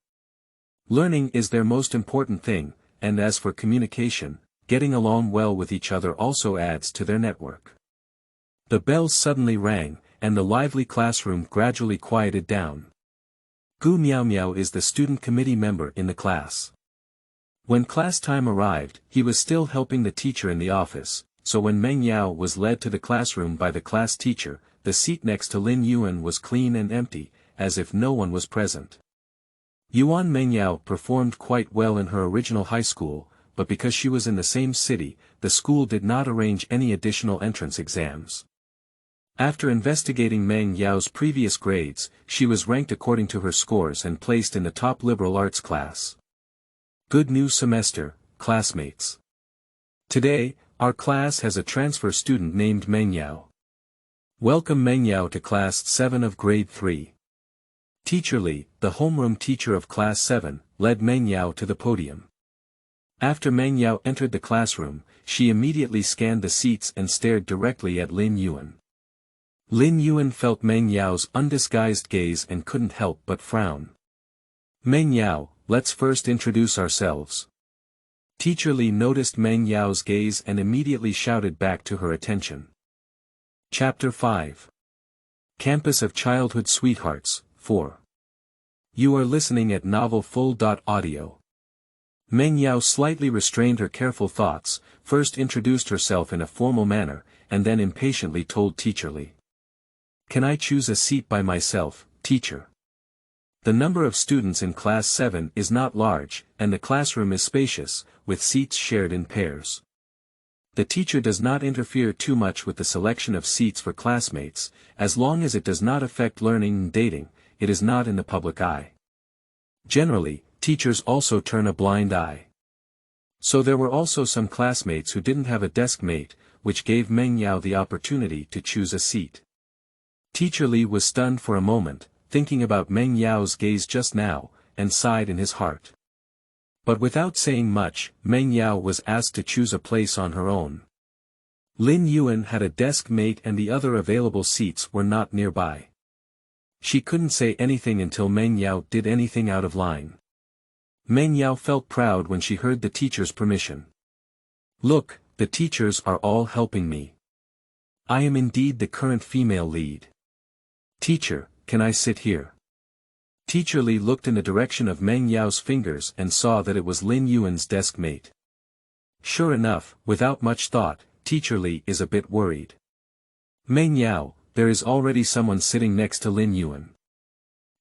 Learning is their most important thing, and as for communication, getting along well with each other also adds to their network. The bells suddenly rang, and the lively classroom gradually quieted down. Gu Miao is the student committee member in the class. When class time arrived, he was still helping the teacher in the office, so when Meng Yao was led to the classroom by the class teacher, the seat next to Lin Yuan was clean and empty, as if no one was present. Yuan Mengyao performed quite well in her original high school, but because she was in the same city, the school did not arrange any additional entrance exams. After investigating Meng Yao's previous grades, she was ranked according to her scores and placed in the top liberal arts class. Good new semester, classmates. Today, our class has a transfer student named Meng Yao. Welcome Meng Yao to class 7 of grade 3. Teacher Li, the homeroom teacher of class 7, led Meng Yao to the podium. After Meng Yao entered the classroom, she immediately scanned the seats and stared directly at Lin Yuan. Lin Yuan felt Meng Yao's undisguised gaze and couldn't help but frown. Meng Yao, let's first introduce ourselves. Teacher Li noticed Meng Yao's gaze and immediately shouted back to her attention. Chapter 5. Campus of Childhood Sweethearts, 4. You are listening at Novel Full.audio. Meng Yao slightly restrained her careful thoughts, first introduced herself in a formal manner, and then impatiently told Teacher Li. Can I choose a seat by myself, teacher? The number of students in class 7 is not large, and the classroom is spacious, with seats shared in pairs. The teacher does not interfere too much with the selection of seats for classmates, as long as it does not affect learning and dating, it is not in the public eye. Generally, teachers also turn a blind eye. So there were also some classmates who didn't have a desk mate, which gave Meng Yao the opportunity to choose a seat. Teacher Li was stunned for a moment, thinking about Meng Yao's gaze just now, and sighed in his heart. But without saying much, Meng Yao was asked to choose a place on her own. Lin Yuan had a desk mate and the other available seats were not nearby. She couldn't say anything until Meng Yao did anything out of line. Meng Yao felt proud when she heard the teacher's permission. Look, the teachers are all helping me. I am indeed the current female lead. Teacher, can I sit here? Teacher Li looked in the direction of Meng Yao's fingers and saw that it was Lin Yuan's desk mate. Sure enough, without much thought, Teacher Li is a bit worried. Meng Yao, there is already someone sitting next to Lin Yuan.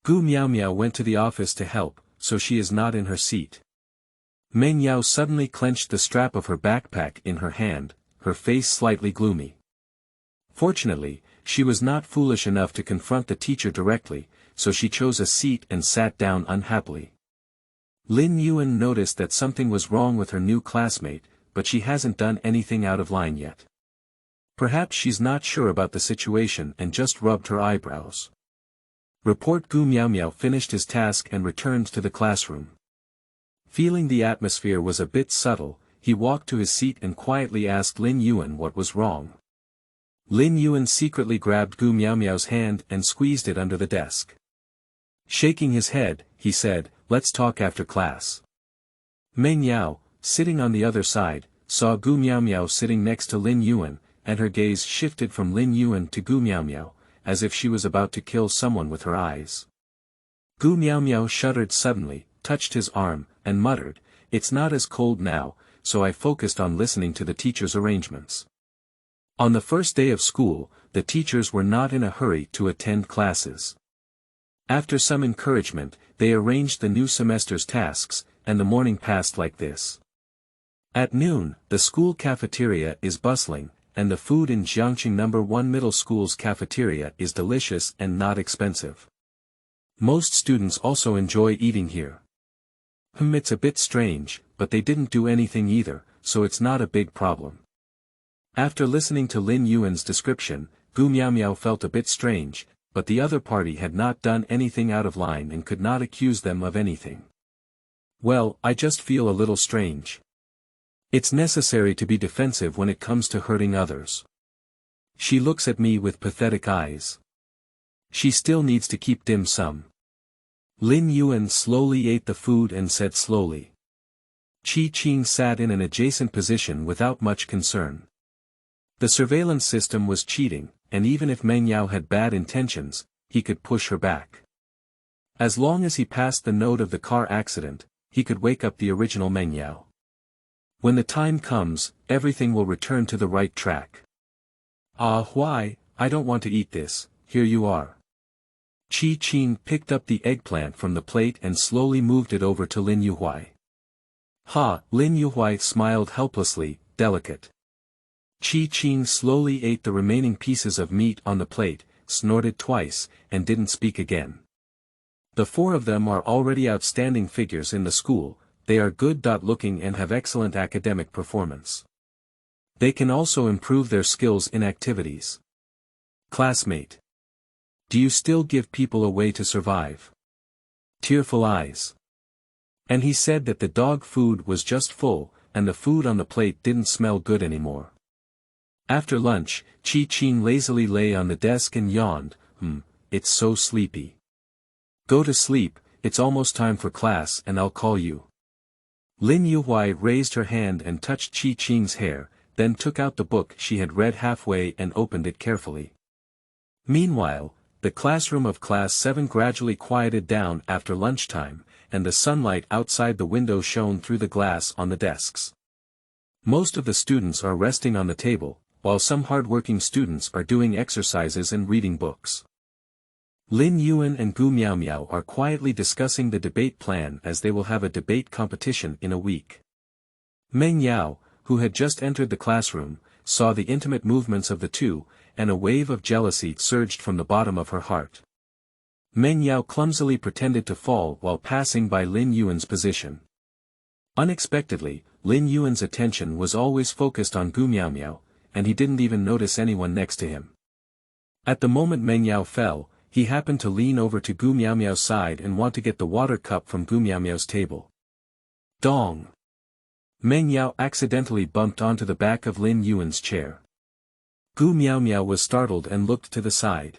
Gu Miao Miao went to the office to help, so she is not in her seat. Meng Yao suddenly clenched the strap of her backpack in her hand, her face slightly gloomy. Fortunately, she was not foolish enough to confront the teacher directly, so she chose a seat and sat down unhappily. Lin Yuan noticed that something was wrong with her new classmate, but she hasn't done anything out of line yet. Perhaps she's not sure about the situation and just rubbed her eyebrows. Report Gu Miao Miao finished his task and returned to the classroom. Feeling the atmosphere was a bit subtle, he walked to his seat and quietly asked Lin Yuan what was wrong. Lin Yuan secretly grabbed Gu Miao Miao's hand and squeezed it under the desk. Shaking his head, he said, let's talk after class. Meng Yao, sitting on the other side, saw Gu Miao Miao sitting next to Lin Yuan, and her gaze shifted from Lin Yuan to Gu Miao Miao, as if she was about to kill someone with her eyes. Gu Miao Miao shuddered suddenly, touched his arm, and muttered, it's not as cold now, so I focused on listening to the teacher's arrangements. On the first day of school, the teachers were not in a hurry to attend classes. After some encouragement, they arranged the new semester's tasks, and the morning passed like this. At noon, the school cafeteria is bustling, and the food in Jiangqing No. 1 Middle School's cafeteria is delicious and not expensive. Most students also enjoy eating here. It's a bit strange, but they didn't do anything either, so it's not a big problem. After listening to Lin Yuan's description, Gu Miao Miao felt a bit strange, but the other party had not done anything out of line and could not accuse them of anything. Well, I just feel a little strange. It's necessary to be defensive when it comes to hurting others. She looks at me with pathetic eyes. She still needs to keep dim sum. Lin Yuan slowly ate the food and said slowly. Qing sat in an adjacent position without much concern. The surveillance system was cheating, and even if Meng Yao had bad intentions, he could push her back. As long as he passed the note of the car accident, he could wake up the original Meng Yao. When the time comes, everything will return to the right track. Ah Huai, I don't want to eat this, here you are. Qing picked up the eggplant from the plate and slowly moved it over to Lin Yuhuai. Ha! Lin Yuhuai smiled helplessly, delicate. Qing slowly ate the remaining pieces of meat on the plate, snorted twice, and didn't speak again. The four of them are already outstanding figures in the school, they are good-looking and have excellent academic performance. They can also improve their skills in activities. Classmate. Do you still give people a way to survive? Tearful eyes. And he said that the dog food was just full, and the food on the plate didn't smell good anymore. After lunch, Qing lazily lay on the desk and yawned, it's so sleepy. Go to sleep, it's almost time for class and I'll call you. Lin Yuhuai raised her hand and touched Qing's hair, then took out the book she had read halfway and opened it carefully. Meanwhile, the classroom of Class 7 gradually quieted down after lunchtime, and the sunlight outside the window shone through the glass on the desks. Most of the students are resting on the table, while some hard-working students are doing exercises and reading books. Lin Yuan and Gu Miaomiao are quietly discussing the debate plan as they will have a debate competition in a week. Meng Yao, who had just entered the classroom, saw the intimate movements of the two, and a wave of jealousy surged from the bottom of her heart. Meng Yao clumsily pretended to fall while passing by Lin Yuan's position. Unexpectedly, Lin Yuan's attention was always focused on Gu Miaomiao, and he didn't even notice anyone next to him. At the moment Meng Yao fell, he happened to lean over to Gu Miaomiao's side and want to get the water cup from Gu Miaomiao's table. Dong! Meng Yao accidentally bumped onto the back of Lin Yuan's chair. Gu Miaomiao was startled and looked to the side.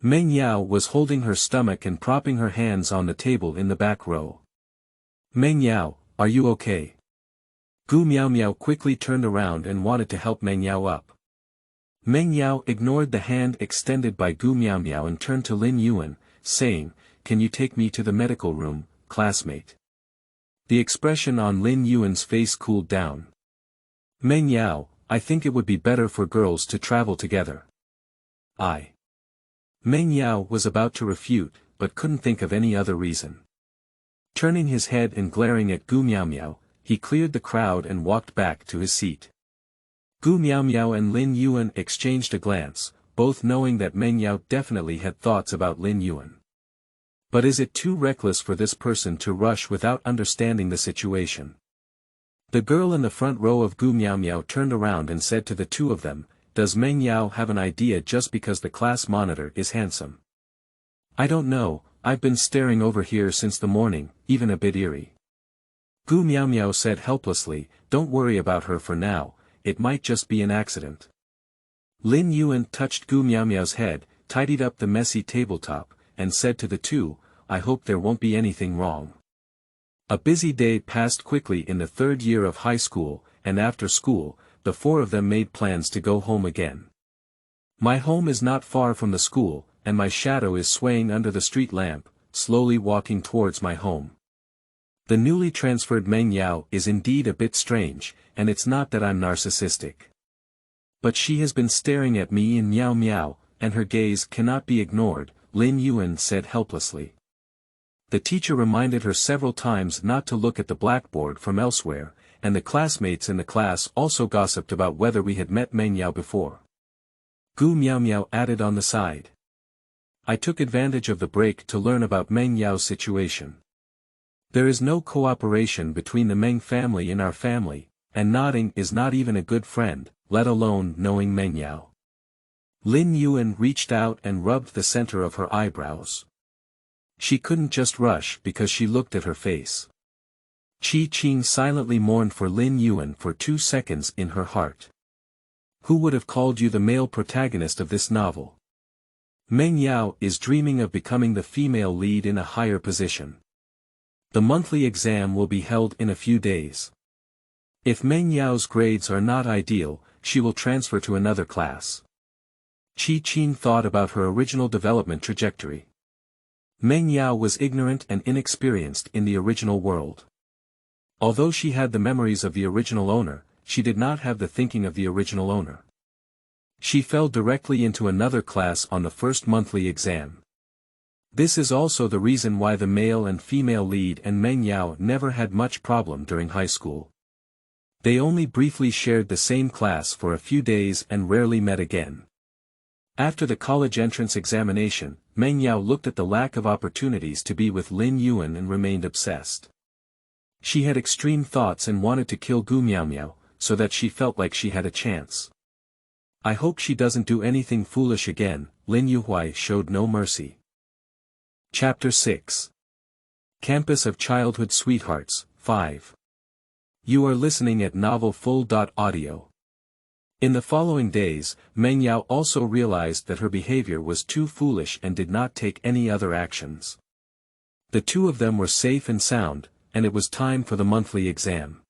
Meng Yao was holding her stomach and propping her hands on the table in the back row. Meng Yao, are you okay? Gu Miaomiao quickly turned around and wanted to help Meng Yao up. Meng Yao ignored the hand extended by Gu Miaomiao and turned to Lin Yuan, saying, "Can you take me to the medical room, classmate?" The expression on Lin Yuan's face cooled down. Meng Yao, I think it would be better for girls to travel together. Meng Yao was about to refute, but couldn't think of any other reason. Turning his head and glaring at Gu Miaomiao, he cleared the crowd and walked back to his seat. Gu Miaomiao and Lin Yuan exchanged a glance, both knowing that Meng Yao definitely had thoughts about Lin Yuan. But is it too reckless for this person to rush without understanding the situation? The girl in the front row of Gu Miaomiao turned around and said to the two of them, "Does Meng Yao have an idea just because the class monitor is handsome?" "I don't know, I've been staring over here since the morning, even a bit eerie." Gu Miaomiao said helplessly, "Don't worry about her for now, it might just be an accident." Lin Yuan touched Gu Miaomiao's head, tidied up the messy tabletop, and said to the two, "I hope there won't be anything wrong." A busy day passed quickly in the third year of high school, and after school, the four of them made plans to go home again. My home is not far from the school, and my shadow is swaying under the street lamp, slowly walking towards my home. The newly transferred Meng Yao is indeed a bit strange, and it's not that I'm narcissistic. But she has been staring at me in Miao Miao, and her gaze cannot be ignored, Lin Yuan said helplessly. The teacher reminded her several times not to look at the blackboard from elsewhere, and the classmates in the class also gossiped about whether we had met Meng Yao before. Gu Miaomiao added on the side. I took advantage of the break to learn about Meng Yao's situation. There is no cooperation between the Meng family and our family, and nodding is not even a good friend, let alone knowing Meng Yao. Lin Yuan reached out and rubbed the center of her eyebrows. She couldn't just rush because she looked at her face. Qing silently mourned for Lin Yuan for 2 seconds in her heart. Who would have called you the male protagonist of this novel? Meng Yao is dreaming of becoming the female lead in a higher position. The monthly exam will be held in a few days. If Meng Yao's grades are not ideal, she will transfer to another class. Qing thought about her original development trajectory. Meng Yao was ignorant and inexperienced in the original world. Although she had the memories of the original owner, she did not have the thinking of the original owner. She fell directly into another class on the first monthly exam. This is also the reason why the male and female lead and Meng Yao never had much problem during high school. They only briefly shared the same class for a few days and rarely met again. After the college entrance examination, Meng Yao looked at the lack of opportunities to be with Lin Yuan and remained obsessed. She had extreme thoughts and wanted to kill Gu Miaomiao, so that she felt like she had a chance. I hope she doesn't do anything foolish again. Lin Yuhuai showed no mercy. Chapter 6. Campus of Childhood Sweethearts, 5. You are listening at novelfull.audio. In the following days, Meng Yao also realized that her behavior was too foolish and did not take any other actions. The two of them were safe and sound, and it was time for the monthly exam.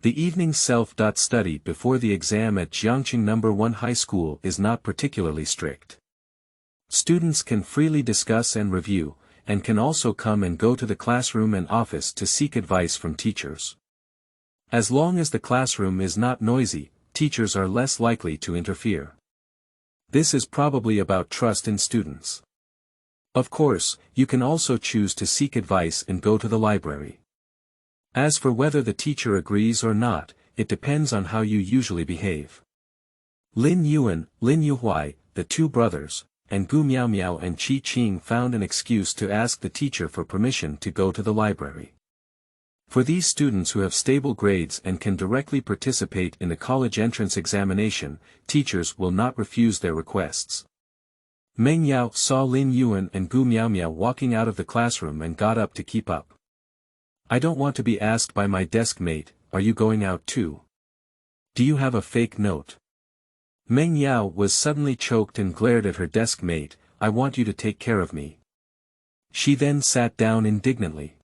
The evening self-study before the exam at Jiangqing No. 1 High School is not particularly strict. Students can freely discuss and review, and can also come and go to the classroom and office to seek advice from teachers. As long as the classroom is not noisy, teachers are less likely to interfere. This is probably about trust in students. Of course, you can also choose to seek advice and go to the library. As for whether the teacher agrees or not, it depends on how you usually behave. Lin Yuan, Lin Yuhuai, the two brothers, and Gu Miaomiao and Qi Qing found an excuse to ask the teacher for permission to go to the library. For these students who have stable grades and can directly participate in the college entrance examination, teachers will not refuse their requests. Meng Yao saw Lin Yuan and Gu Miaomiao walking out of the classroom and got up to keep up. I don't want to be asked by my desk mate, are you going out too? Do you have a fake note? Meng Yao was suddenly choked and glared at her desk mate, I want you to take care of me. She then sat down indignantly.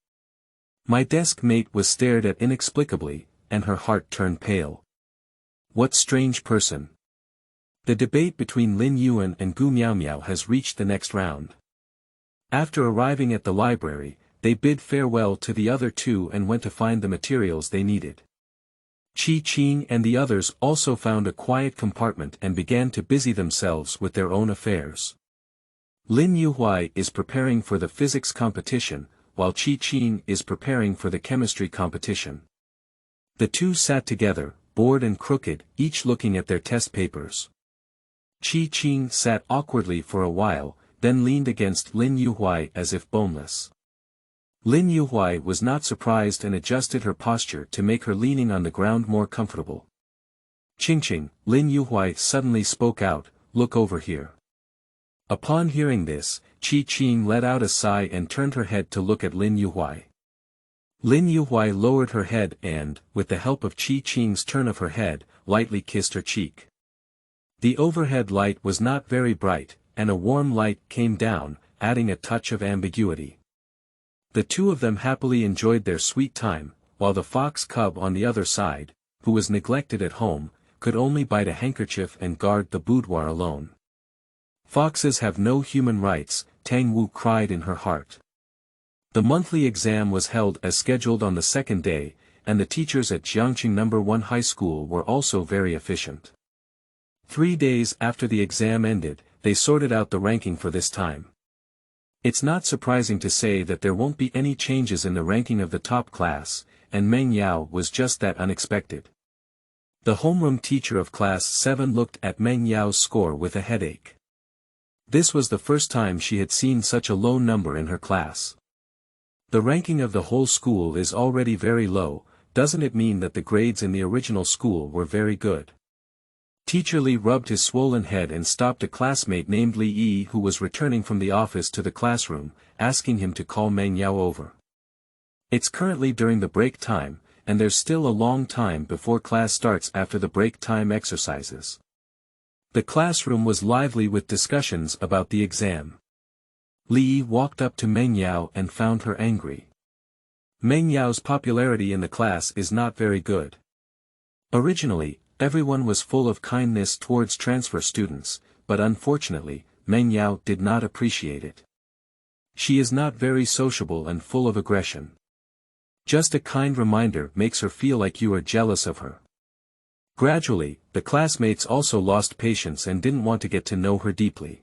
My desk mate was stared at inexplicably, and her heart turned pale. What strange person. The debate between Lin Yuan and Gu Miaomiao has reached the next round. After arriving at the library, they bid farewell to the other two and went to find the materials they needed. Qi Qing and the others also found a quiet compartment and began to busy themselves with their own affairs. Lin Yuhuai is preparing for the physics competition, while Qi Qing is preparing for the chemistry competition. The two sat together, bored and crooked, each looking at their test papers. Qi Qing sat awkwardly for a while, then leaned against Lin Yuhuai as if boneless. Lin Yuhuai was not surprised and adjusted her posture to make her leaning on the ground more comfortable. Qing, Lin Yuhuai suddenly spoke out, look over here. Upon hearing this, Qi Qing let out a sigh and turned her head to look at Lin Yuhuai. Lin Yuhuai lowered her head and, with the help of Qi Qing's turn of her head, lightly kissed her cheek. The overhead light was not very bright, and a warm light came down, adding a touch of ambiguity. The two of them happily enjoyed their sweet time, while the fox cub on the other side, who was neglected at home, could only bite a handkerchief and guard the boudoir alone. Foxes have no human rights, Tang Wu cried in her heart. The monthly exam was held as scheduled on the second day, and the teachers at Jiangqing No. 1 High School were also very efficient. 3 days after the exam ended, they sorted out the ranking for this time. It's not surprising to say that there won't be any changes in the ranking of the top class, and Meng Yao was just that unexpected. The homeroom teacher of class 7 looked at Meng Yao's score with a headache. This was the first time she had seen such a low number in her class. The ranking of the whole school is already very low, doesn't it mean that the grades in the original school were very good? Teacher Li rubbed his swollen head and stopped a classmate named Li Yi who was returning from the office to the classroom, asking him to call Meng Yao over. It's currently during the break time, and there's still a long time before class starts after the break time exercises. The classroom was lively with discussions about the exam. Li Yi walked up to Meng Yao and found her angry. Meng Yao's popularity in the class is not very good. Originally, everyone was full of kindness towards transfer students, but unfortunately, Meng Yao did not appreciate it. She is not very sociable and full of aggression. Just a kind reminder makes her feel like you are jealous of her. Gradually, the classmates also lost patience and didn't want to get to know her deeply.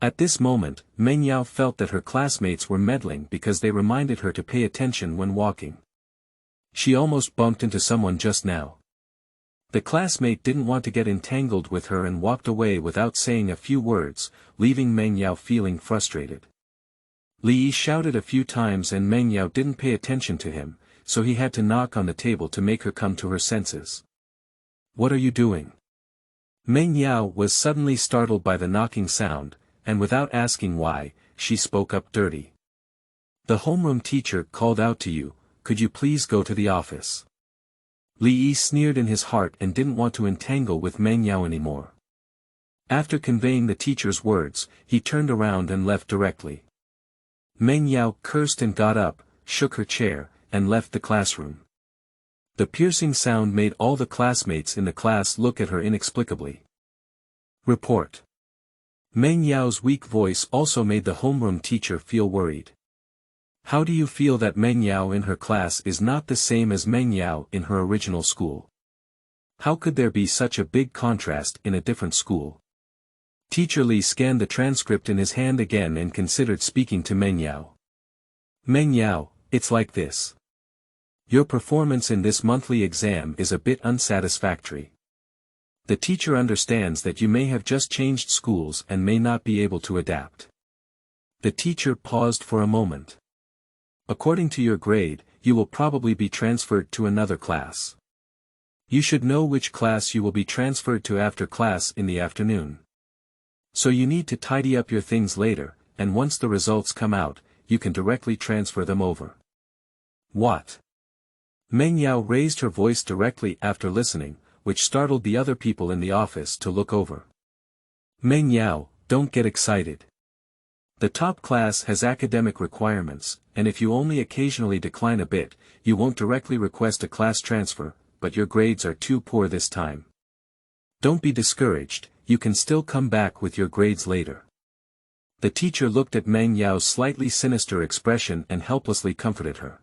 At this moment, Meng Yao felt that her classmates were meddling because they reminded her to pay attention when walking. She almost bumped into someone just now. The classmate didn't want to get entangled with her and walked away without saying a few words, leaving Meng Yao feeling frustrated. Li Yi shouted a few times and Meng Yao didn't pay attention to him, so he had to knock on the table to make her come to her senses. "What are you doing?" Meng Yao was suddenly startled by the knocking sound, and without asking why, she spoke up dirty. "The homeroom teacher called out to you, could you please go to the office?" Li Yi sneered in his heart and didn't want to entangle with Meng Yao anymore. After conveying the teacher's words, he turned around and left directly. Meng Yao cursed and got up, shook her chair, and left the classroom. The piercing sound made all the classmates in the class look at her inexplicably. Report. Meng Yao's weak voice also made the homeroom teacher feel worried. How do you feel that Meng Yao in her class is not the same as Meng Yao in her original school? How could there be such a big contrast in a different school? Teacher Li scanned the transcript in his hand again and considered speaking to Meng Yao. Meng Yao, it's like this. Your performance in this monthly exam is a bit unsatisfactory. The teacher understands that you may have just changed schools and may not be able to adapt. The teacher paused for a moment. According to your grade, you will probably be transferred to another class. You should know which class you will be transferred to after class in the afternoon. So you need to tidy up your things later, and once the results come out, you can directly transfer them over. What? Meng Yao raised her voice directly after listening, which startled the other people in the office to look over. Meng Yao, don't get excited. The top class has academic requirements, and if you only occasionally decline a bit, you won't directly request a class transfer, but your grades are too poor this time. Don't be discouraged, you can still come back with your grades later. The teacher looked at Meng Yao's slightly sinister expression and helplessly comforted her.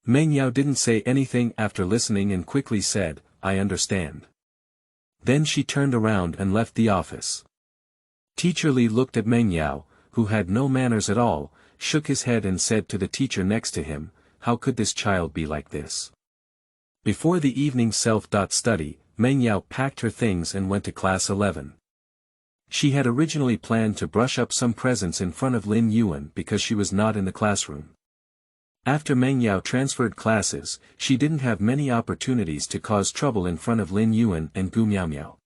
Meng Yao didn't say anything after listening and quickly said, I understand. Then she turned around and left the office. Teacher Li looked at Meng Yao, who had no manners at all, shook his head and said to the teacher next to him, how could this child be like this? Before the evening self-study, Meng Yao packed her things and went to class 11. She had originally planned to brush up some presents in front of Lin Yuan because she was not in the classroom. After Meng Yao transferred classes, she didn't have many opportunities to cause trouble in front of Lin Yuan and Gu Miaomiao.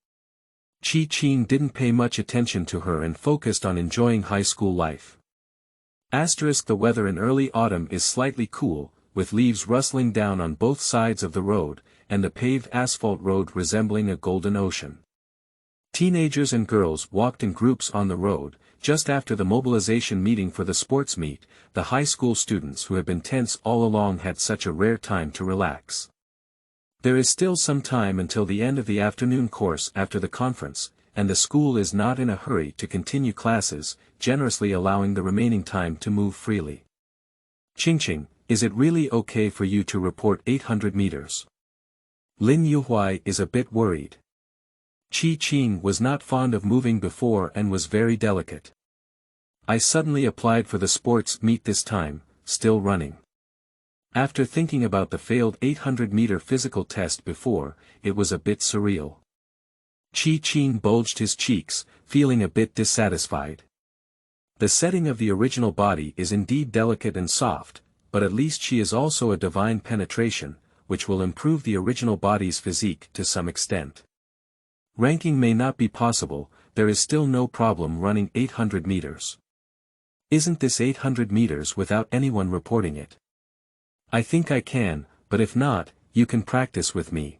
Qing didn't pay much attention to her and focused on enjoying high school life. The weather in early autumn is slightly cool, with leaves rustling down on both sides of the road, and the paved asphalt road resembling a golden ocean. Teenagers and girls walked in groups on the road. Just after the mobilization meeting for the sports meet, the high school students who had been tense all along had such a rare time to relax. There is still some time until the end of the afternoon course after the conference, and the school is not in a hurry to continue classes, generously allowing the remaining time to move freely. Qing, is it really okay for you to report 800 meters? Lin Yuhuai is a bit worried. Qing was not fond of moving before and was very delicate. I suddenly applied for the sports meet this time, still running. After thinking about the failed 800-meter physical test before, it was a bit surreal. Qing bulged his cheeks, feeling a bit dissatisfied. The setting of the original body is indeed delicate and soft, but at least she is also a divine penetration, which will improve the original body's physique to some extent. Ranking may not be possible, there is still no problem running 800 meters. Isn't this 800 meters without anyone reporting it? I think I can, but if not, you can practice with me.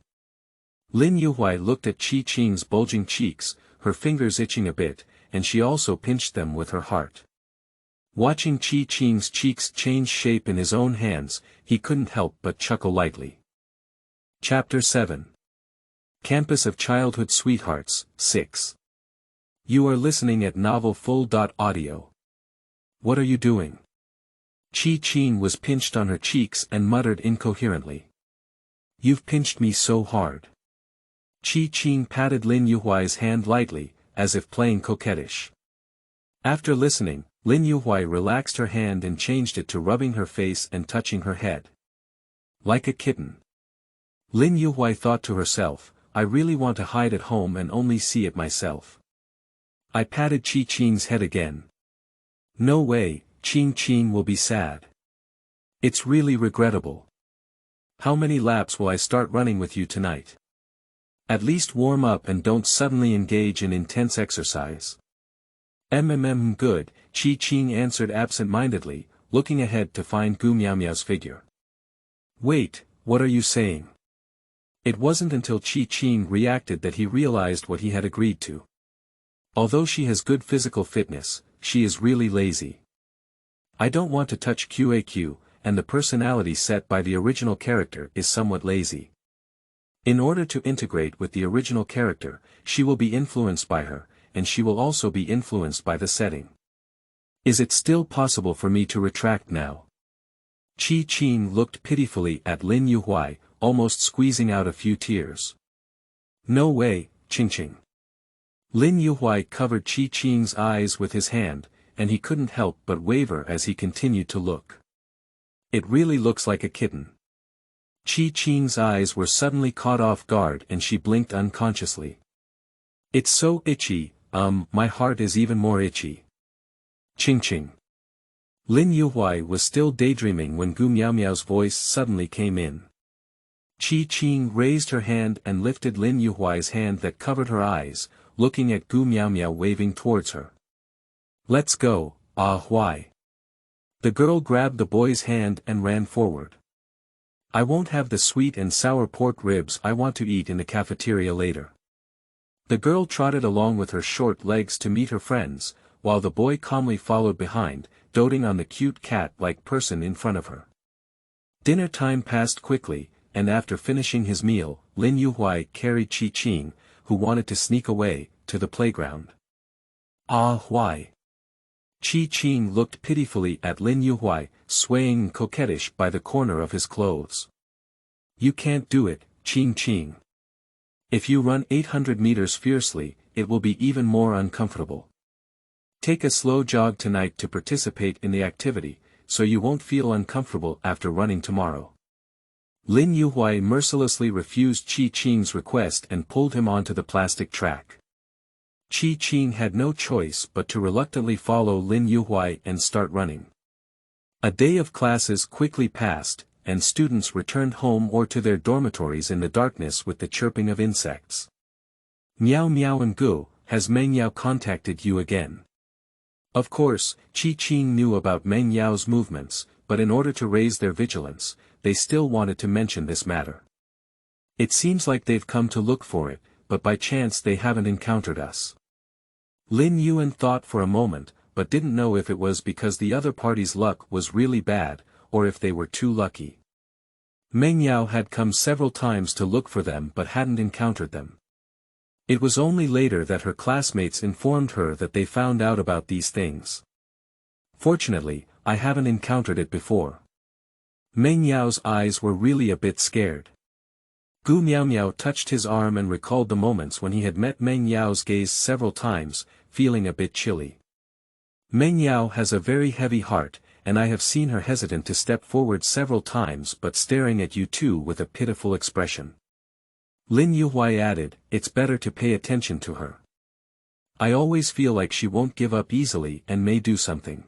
Lin Yuhuai looked at Qing's bulging cheeks, her fingers itching a bit, and she also pinched them with her heart. Watching Qing's cheeks change shape in his own hands, he couldn't help but chuckle lightly. Chapter 7. Campus of Childhood Sweethearts, 6. You are listening at novelfull.audio. What are you doing? Qing was pinched on her cheeks and muttered incoherently. You've pinched me so hard. Qing patted Lin Yuhuai's hand lightly, as if playing coquettish. After listening, Lin Yuhuai relaxed her hand and changed it to rubbing her face and touching her head. Like a kitten. Lin Yuhuai thought to herself, I really want to hide at home and only see it myself. I patted Qing's head again. No way, Qing will be sad. It's really regrettable. How many laps will I start running with you tonight? At least warm up and don't suddenly engage in intense exercise. Good, Qing answered absent-mindedly, looking ahead to find Gu Miao's figure. Wait, what are you saying? It wasn't until Qing reacted that he realized what he had agreed to. Although she has good physical fitness, she is really lazy. I don't want to touch QAQ, and the personality set by the original character is somewhat lazy. In order to integrate with the original character, she will be influenced by her, and she will also be influenced by the setting. Is it still possible for me to retract now? Qing looked pitifully at Lin Yuhuai, almost squeezing out a few tears. No way, Qing. Lin Yuhuai covered Qing's eyes with his hand, and he couldn't help but waver as he continued to look. It really looks like a kitten. Qing's eyes were suddenly caught off guard and she blinked unconsciously. It's so itchy, my heart is even more itchy. Qing. Lin Yuhuai was still daydreaming when Gu Miao's voice suddenly came in. Qing raised her hand and lifted Lin Yuhuai's hand that covered her eyes, looking at Gu Miao waving towards her. Let's go, Huai. The girl grabbed the boy's hand and ran forward. I won't have the sweet and sour pork ribs I want to eat in the cafeteria later. The girl trotted along with her short legs to meet her friends, while the boy calmly followed behind, doting on the cute cat-like person in front of her. Dinner time passed quickly, and after finishing his meal, Lin Yuhuai carried Qing, who wanted to sneak away, to the playground. Huai. Qing looked pitifully at Lin Yuhuai, swaying coquettish by the corner of his clothes. You can't do it, Qing. If you run 800 meters fiercely, it will be even more uncomfortable. Take a slow jog tonight to participate in the activity, so you won't feel uncomfortable after running tomorrow. Lin Yuhuai mercilessly refused Qing's request and pulled him onto the plastic track. Qing had no choice but to reluctantly follow Lin Yuhuai and start running. A day of classes quickly passed, and students returned home or to their dormitories in the darkness with the chirping of insects. Miao and Gu, has Meng Yao contacted you again? Of course, Qing knew about Meng Yao's movements, but in order to raise their vigilance, they still wanted to mention this matter. It seems like they've come to look for it, but by chance they haven't encountered us. Lin Yuan thought for a moment, but didn't know if it was because the other party's luck was really bad, or if they were too lucky. Meng Yao had come several times to look for them but hadn't encountered them. It was only later that her classmates informed her that they found out about these things. Fortunately, I haven't encountered it before. Meng Yao's eyes were really a bit scared. Gu Miao touched his arm and recalled the moments when he had met Meng Yao's gaze several times, feeling a bit chilly. Meng Yao has a very heavy heart, and I have seen her hesitant to step forward several times but staring at you too with a pitiful expression. Lin Yuhuai added, it's better to pay attention to her. I always feel like she won't give up easily and may do something.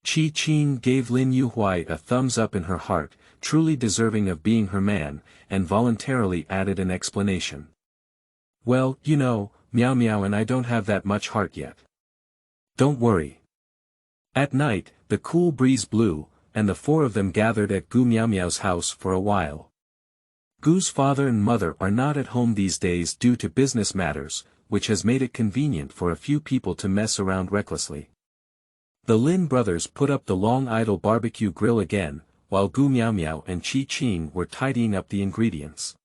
Qing gave Lin Yuhuai a thumbs up in her heart, truly deserving of being her man, and voluntarily added an explanation. Well, you know, Miao and I don't have that much heart yet. Don't worry. At night, the cool breeze blew, and the four of them gathered at Gu Miao's house for a while. Gu's father and mother are not at home these days due to business matters, which has made it convenient for a few people to mess around recklessly. The Lin brothers put up the long idle barbecue grill again, while Gu Miao and Qing were tidying up the ingredients.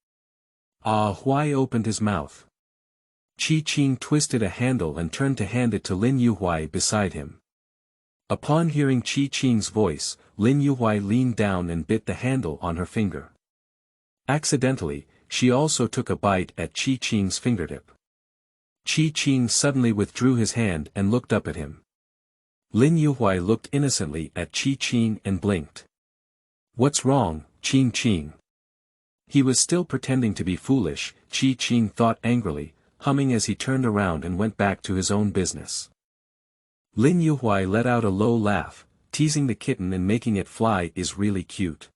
Huai opened his mouth. Qing twisted a handle and turned to hand it to Lin Yuhuai beside him. Upon hearing Qing's voice, Lin Yuhuai leaned down and bit the handle on her finger. Accidentally, she also took a bite at Qing's fingertip. Qing suddenly withdrew his hand and looked up at him. Lin Yuhuai looked innocently at Qing and blinked. What's wrong, Qing? He was still pretending to be foolish, Qing thought angrily, humming as he turned around and went back to his own business. Lin Yuhuai let out a low laugh, teasing the kitten and making it fly is really cute.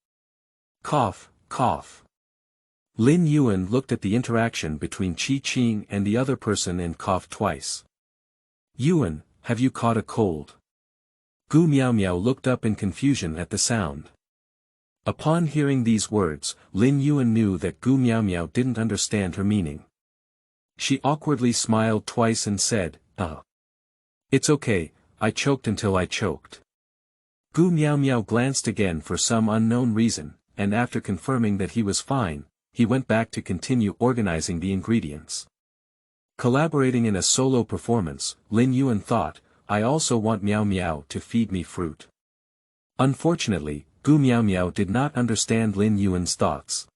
Cough, cough. Lin Yuan looked at the interaction between Qing and the other person and coughed twice. Yuan, have you caught a cold? Gu Miao Miao looked up in confusion at the sound. Upon hearing these words, Lin Yuan knew that Gu Miao Miao didn't understand her meaning. She awkwardly smiled twice and said, It's okay, I choked until I choked. Gu Miao Miao glanced again for some unknown reason, and after confirming that he was fine, he went back to continue organizing the ingredients. Collaborating in a solo performance, Lin Yuan thought, I also want Miao Miao to feed me fruit. Unfortunately, Gu Miao Miao did not understand Lin Yuan's thoughts.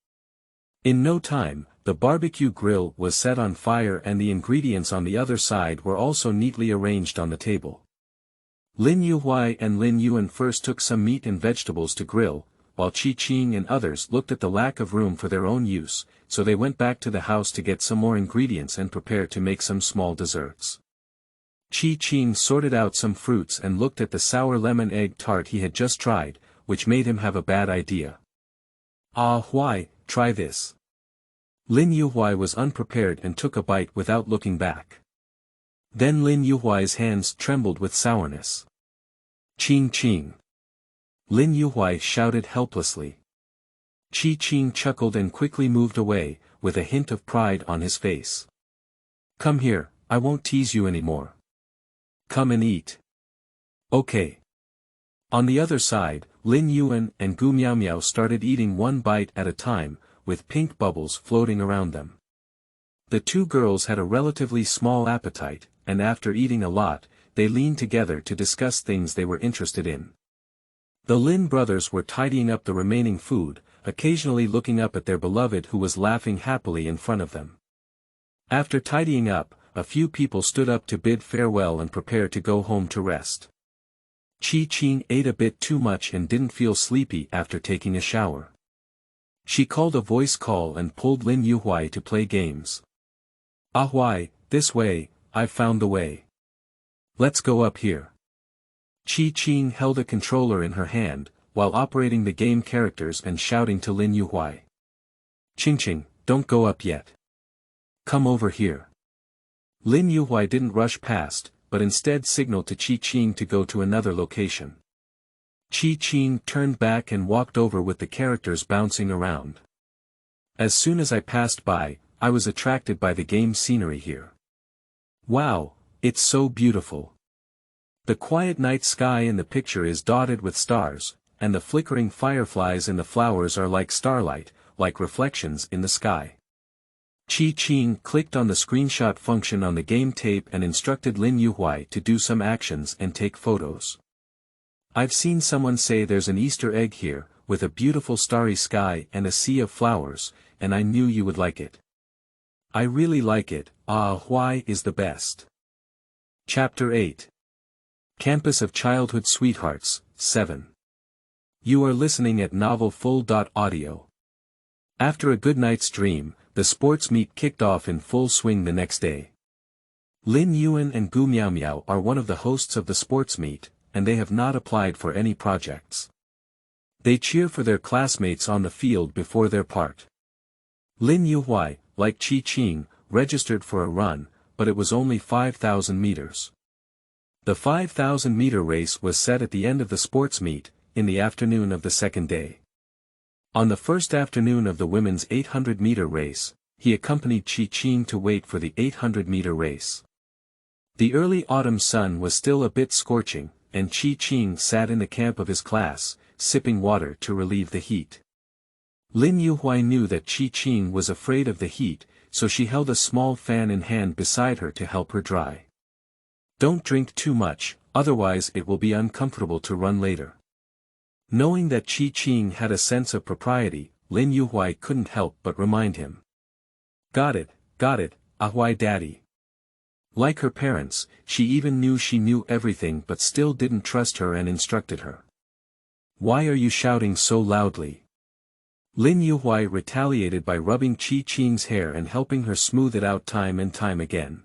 In no time, the barbecue grill was set on fire and the ingredients on the other side were also neatly arranged on the table. Lin Yuhuai and Lin Yuan first took some meat and vegetables to grill, while Qing and others looked at the lack of room for their own use, so they went back to the house to get some more ingredients and prepare to make some small desserts. Qing sorted out some fruits and looked at the sour lemon egg tart he had just tried, which made him have a bad idea. Huai, try this. Lin Yuhuai was unprepared and took a bite without looking back. Then Lin Yuhuai's hands trembled with sourness. Qing. Lin Yuhuai shouted helplessly. Qing chuckled and quickly moved away, with a hint of pride on his face. Come here, I won't tease you anymore. Come and eat. Okay. On the other side, Lin Yuan and Gu Miao Miao started eating one bite at a time, with pink bubbles floating around them. The two girls had a relatively small appetite, and after eating a lot, they leaned together to discuss things they were interested in. The Lin brothers were tidying up the remaining food, occasionally looking up at their beloved who was laughing happily in front of them. After tidying up, a few people stood up to bid farewell and prepare to go home to rest. Qing ate a bit too much and didn't feel sleepy after taking a shower. She called a voice call and pulled Lin Yuhuai to play games. Huai, this way, I've found the way. Let's go up here. Qing held a controller in her hand, while operating the game characters and shouting to Lin Yuhuai. Qing, don't go up yet. Come over here. Lin Yuhuai didn't rush past, but instead signaled to Qing to go to another location. Qing turned back and walked over with the characters bouncing around. As soon as I passed by, I was attracted by the game scenery here. Wow, it's so beautiful. The quiet night sky in the picture is dotted with stars, and the flickering fireflies in the flowers are like starlight, like reflections in the sky. Qing clicked on the screenshot function on the game tape and instructed Lin Yuhuai to do some actions and take photos. I've seen someone say there's an Easter egg here, with a beautiful starry sky and a sea of flowers, and I knew you would like it. I really like it, Huai is the best. Chapter 8. Campus of Childhood Sweethearts, 7. You are listening at novelfull.audio. After a good night's dream, the sports meet kicked off in full swing the next day. Lin Yuan and Gu Miao Miao are one of the hosts of the sports meet, and they have not applied for any projects. They cheer for their classmates on the field before their part. Lin Yuhuai, like Qing, registered for a run, but it was only 5,000 meters. The 5,000-meter race was set at the end of the sports meet, in the afternoon of the second day. On the first afternoon of the women's 800-meter race, he accompanied Qing to wait for the 800-meter race. The early autumn sun was still a bit scorching, and Qing sat in the camp of his class, sipping water to relieve the heat. Lin Yuhuai knew that Qing was afraid of the heat, so she held a small fan in hand beside her to help her dry. Don't drink too much, otherwise it will be uncomfortable to run later. Knowing that Qing had a sense of propriety, Lin Yuhuai couldn't help but remind him. Got it, Huai daddy. Like her parents, she even knew she knew everything but still didn't trust her and instructed her. Why are you shouting so loudly? Lin Yuhuai retaliated by rubbing Qing's hair and helping her smooth it out time and time again.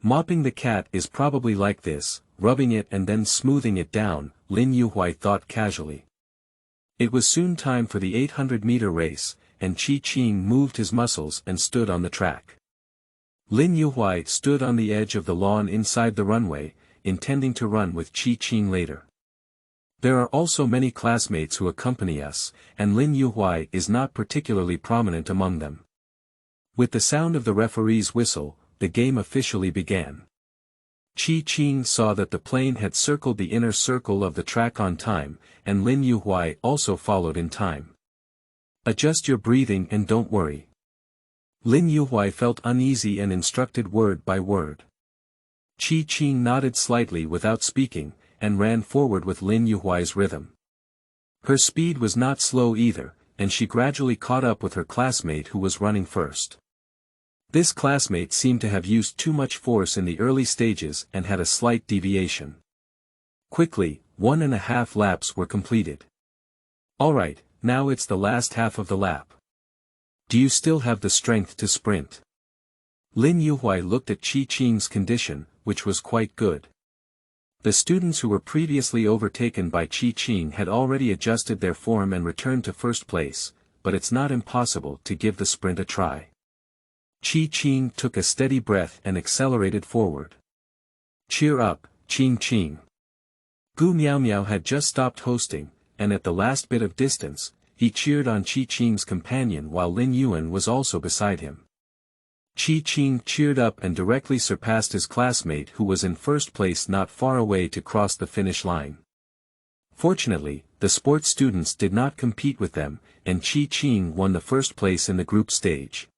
Mopping the cat is probably like this, rubbing it and then smoothing it down, Lin Yuhuai thought casually. It was soon time for the 800-meter race, and Qing moved his muscles and stood on the track. Lin Yuhuai stood on the edge of the lawn inside the runway, intending to run with Qing later. There are also many classmates who accompany us, and Lin Yuhuai is not particularly prominent among them. With the sound of the referee's whistle, the game officially began. Qing saw that the plane had circled the inner circle of the track on time, and Lin Yuhuai also followed in time. Adjust your breathing and don't worry. Lin Yuhuai felt uneasy and instructed word by word. Qing nodded slightly without speaking, and ran forward with Lin Yuhuai's rhythm. Her speed was not slow either, and she gradually caught up with her classmate who was running first. This classmate seemed to have used too much force in the early stages and had a slight deviation. Quickly, 1.5 laps were completed. Alright, now it's the last half of the lap. Do you still have the strength to sprint? Lin Yuhuai looked at Qing's condition, which was quite good. The students who were previously overtaken by Qing had already adjusted their form and returned to first place, but it's not impossible to give the sprint a try. Qing took a steady breath and accelerated forward. Cheer up, Qing. Gu Miao had just stopped hosting, and at the last bit of distance, he cheered on Qing's companion while Lin Yuan was also beside him. Qing cheered up and directly surpassed his classmate who was in first place not far away to cross the finish line. Fortunately, the sports students did not compete with them, and Qing won the first place in the group stage.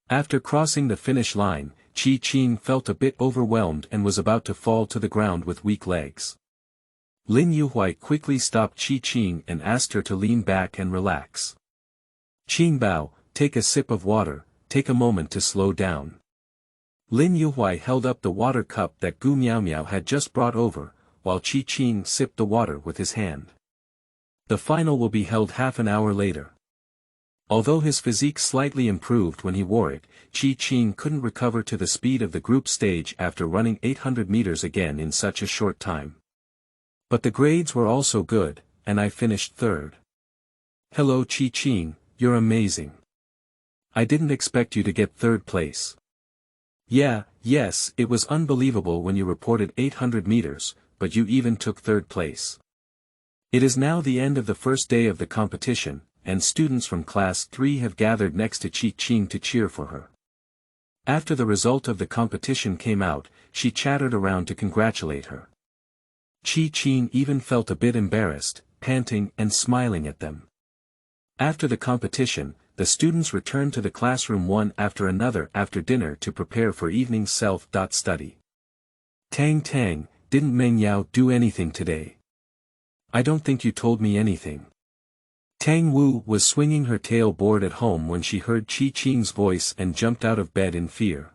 After crossing the finish line, Qing felt a bit overwhelmed and was about to fall to the ground with weak legs. Lin Yuhuai quickly stopped Qing and asked her to lean back and relax. Qingbao, take a sip of water, take a moment to slow down. Lin Yuhuai held up the water cup that Gu Miao had just brought over, while Qing sipped the water with his hand. The final will be held half an hour later. Although his physique slightly improved when he wore it, Qing couldn't recover to the speed of the group stage after running 800 meters again in such a short time. But the grades were also good, and I finished third. Hello Qing, you're amazing. I didn't expect you to get third place. Yes, it was unbelievable when you reported 800 meters, but you even took third place. It is now the end of the first day of the competition, and students from class 3 have gathered next to Qing to cheer for her. After the result of the competition came out, she chattered around to congratulate her. Qing even felt a bit embarrassed, panting and smiling at them. After the competition, the students returned to the classroom one after another after dinner to prepare for evening self-study. Tang, didn't Meng Yao do anything today? I don't think you told me anything. Tang Wu was swinging her tail bored at home when she heard Qing's voice and jumped out of bed in fear.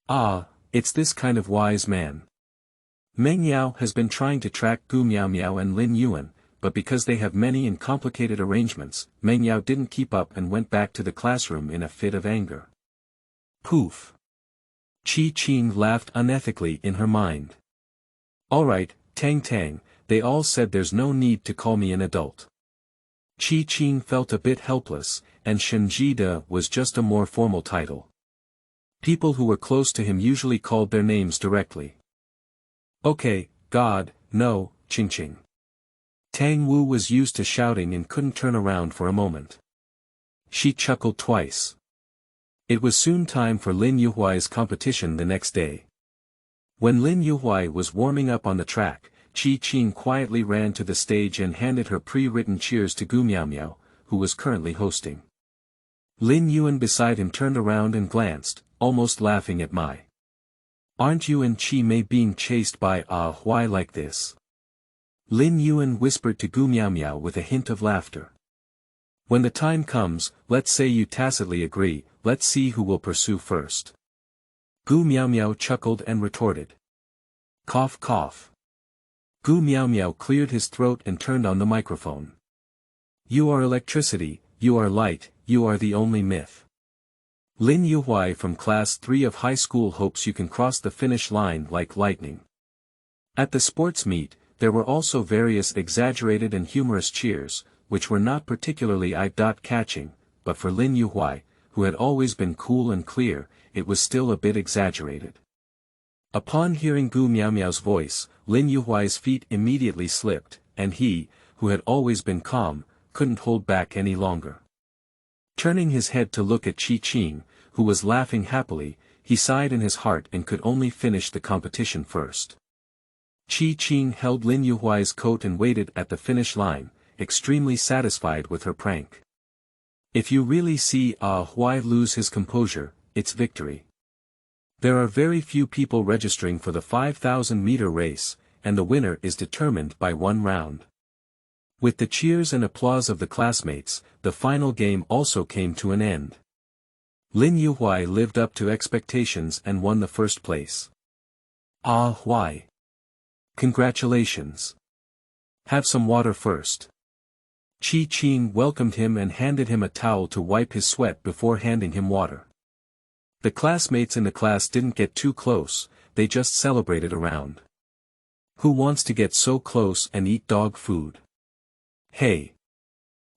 Ah, it's this kind of wise man. Meng Yao has been trying to track Gu Miao and Lin Yuan, but because they have many and complicated arrangements, Meng Yao didn't keep up and went back to the classroom in a fit of anger. Poof. Qing laughed unethically in her mind. Alright, Tang, they all said there's no need to call me an adult. Qing felt a bit helpless, and Shuangjie was just a more formal title. People who were close to him usually called their names directly. Okay, God, no, Qing. Tang Wu was used to shouting and couldn't turn around for a moment. She chuckled twice. It was soon time for Lin Yuhuai's competition the next day. When Lin Yuhuai was warming up on the track, Qing quietly ran to the stage and handed her pre-written cheers to Gu Miao, who was currently hosting. Lin Yuan beside him turned around and glanced, almost laughing at Mai. Aren't you and Qi Mei being chased by Su Huai like this? Lin Yuan whispered to Gu Miao with a hint of laughter. When the time comes, let's say you tacitly agree, let's see who will pursue first. Gu Miao Miao chuckled and retorted. Cough cough. Gu Miao Miao cleared his throat and turned on the microphone. You are electricity, you are light, you are the only myth. Lin Yuhuai from class 3 of high school hopes you can cross the finish line like lightning. At the sports meet, there were also various exaggerated and humorous cheers, which were not particularly eye-catching, but for Lin Yuhuai, who had always been cool and clear, it was still a bit exaggerated. Upon hearing Gu Miao Miao's voice, Lin Yuhuai's feet immediately slipped, and he, who had always been calm, couldn't hold back any longer. Turning his head to look at Qing, who was laughing happily, he sighed in his heart and could only finish the competition first. Qing held Lin Yuhuai's coat and waited at the finish line, extremely satisfied with her prank. If you really see Huai lose his composure, it's victory. There are very few people registering for the 5,000-meter race, and the winner is determined by one round. With the cheers and applause of the classmates, the final game also came to an end. Lin Yuhuai lived up to expectations and won the first place. Huai. Congratulations. Have some water first. Qing welcomed him and handed him a towel to wipe his sweat before handing him water. The classmates in the class didn't get too close, they just celebrated around. Who wants to get so close and eat dog food? Hey!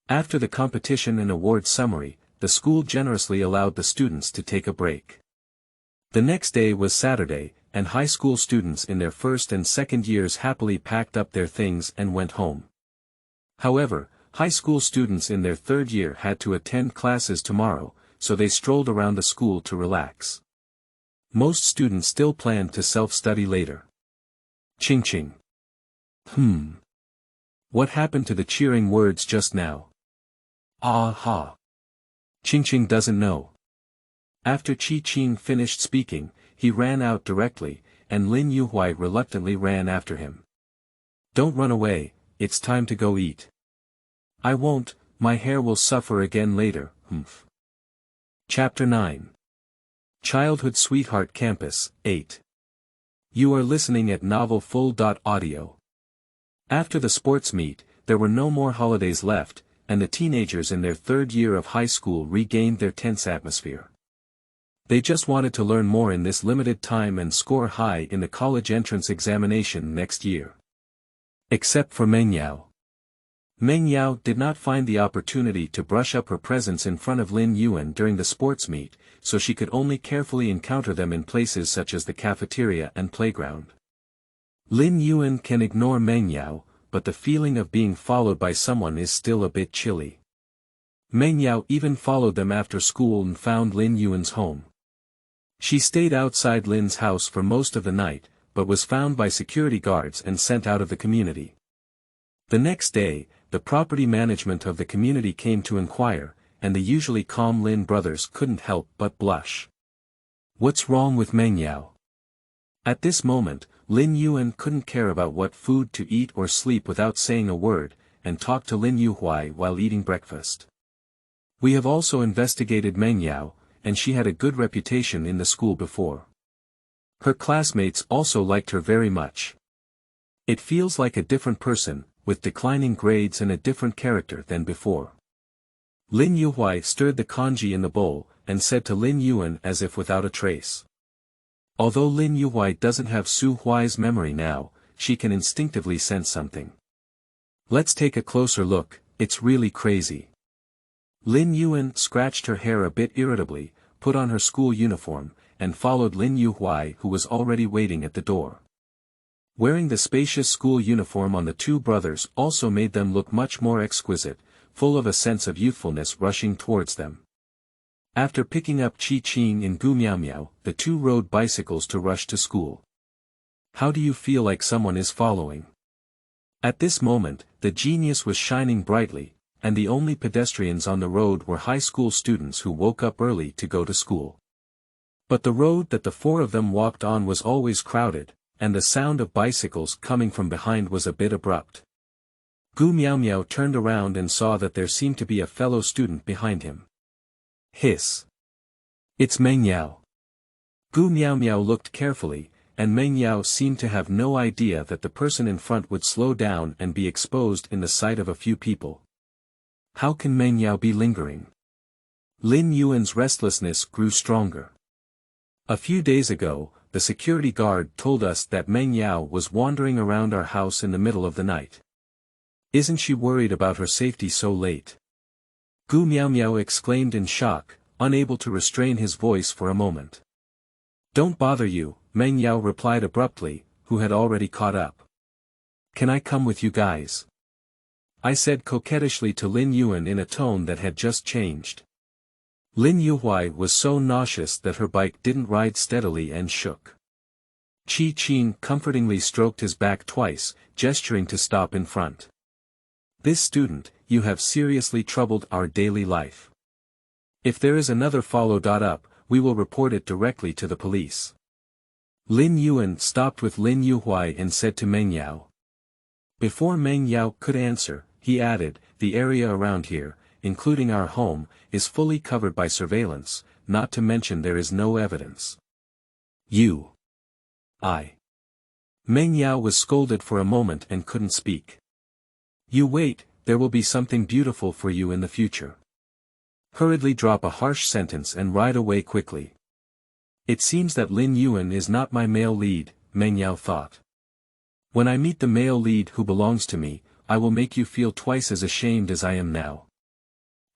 After the competition and award summary, the school generously allowed the students to take a break. The next day was Saturday, and high school students in their first and second years happily packed up their things and went home. However, high school students in their third year had to attend classes tomorrow, so they strolled around the school to relax. Most students still planned to self-study later. Qing. What happened to the cheering words just now? Ha. Qing doesn't know. After Qing finished speaking, he ran out directly, and Lin Yuhuai reluctantly ran after him. Don't run away, it's time to go eat. I won't, my hair will suffer again later, Chapter 9. Childhood Sweetheart Campus, 8. You are listening at novelfull.audio. After the sports meet, there were no more holidays left, and the teenagers in their third year of high school regained their tense atmosphere. They just wanted to learn more in this limited time and score high in the college entrance examination next year. Except for Meng Yao. Meng Yao did not find the opportunity to brush up her presence in front of Lin Yuan during the sports meet, so she could only carefully encounter them in places such as the cafeteria and playground. Lin Yuan can ignore Meng Yao, but the feeling of being followed by someone is still a bit chilly. Meng Yao even followed them after school and found Lin Yuan's home. She stayed outside Lin's house for most of the night, but was found by security guards and sent out of the community. The next day, the property management of the community came to inquire, and the usually calm Lin brothers couldn't help but blush. What's wrong with Meng Yao? At this moment, Lin Yuan couldn't care about what food to eat or sleep without saying a word, and talked to Lin Yuhuai while eating breakfast. We have also investigated Meng Yao, and she had a good reputation in the school before. Her classmates also liked her very much. It feels like a different person, with declining grades and a different character than before. Lin Yuhuai stirred the congee in the bowl, and said to Lin Yuan as if without a trace. Although Lin Yuhuai doesn't have Su Huai's memory now, she can instinctively sense something. Let's take a closer look, it's really crazy. Lin Yuan scratched her hair a bit irritably, put on her school uniform, and followed Lin Yuhuai who was already waiting at the door. Wearing the spacious school uniform on the two brothers also made them look much more exquisite, full of a sense of youthfulness rushing towards them. After picking up Qing and Gu Miao Miao, the two rode bicycles to rush to school. How do you feel like someone is following? At this moment, the genius was shining brightly, and the only pedestrians on the road were high school students who woke up early to go to school. But the road that the four of them walked on was always crowded, and the sound of bicycles coming from behind was a bit abrupt. Gu Miao Miao turned around and saw that there seemed to be a fellow student behind him. Hiss. It's Meng Yao. Gu Miao Miao looked carefully, and Meng Yao seemed to have no idea that the person in front would slow down and be exposed in the sight of a few people. How can Meng Yao be lingering? Lin Yuan's restlessness grew stronger. A few days ago, the security guard told us that Meng Yao was wandering around our house in the middle of the night. Isn't she worried about her safety so late? Gu Miao Miao exclaimed in shock, unable to restrain his voice for a moment. Don't bother you, Meng Yao replied abruptly, who had already caught up. Can I come with you guys? I said coquettishly to Lin Yuan in a tone that had just changed. Lin Yuhuai was so nauseous that her bike didn't ride steadily and shook. Qing comfortingly stroked his back twice, gesturing to stop in front. This student, you have seriously troubled our daily life. If there is another follow-up, we will report it directly to the police. Lin Yuan stopped with Lin Yuhuai and said to Meng Yao. Before Meng Yao could answer, he added, the area around here, including our home, is fully covered by surveillance, not to mention there is no evidence. Meng Yao was scolded for a moment and couldn't speak. You wait, there will be something beautiful for you in the future. Hurriedly drop a harsh sentence and ride away quickly. It seems that Lin Yuan is not my male lead, Meng Yao thought. When I meet the male lead who belongs to me, I will make you feel twice as ashamed as I am now.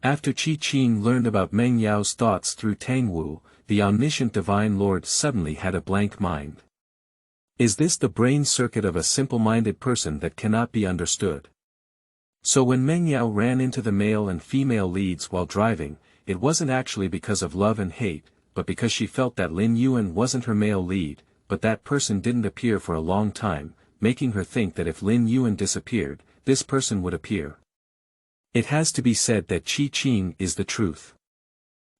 After Qing learned about Meng Yao's thoughts through Tang Wu, the omniscient divine lord suddenly had a blank mind. Is this the brain circuit of a simple-minded person that cannot be understood? So when Meng Yao ran into the male and female leads while driving, it wasn't actually because of love and hate, but because she felt that Lin Yuan wasn't her male lead, but that person didn't appear for a long time, making her think that if Lin Yuan disappeared, this person would appear. It has to be said that Qing is the truth.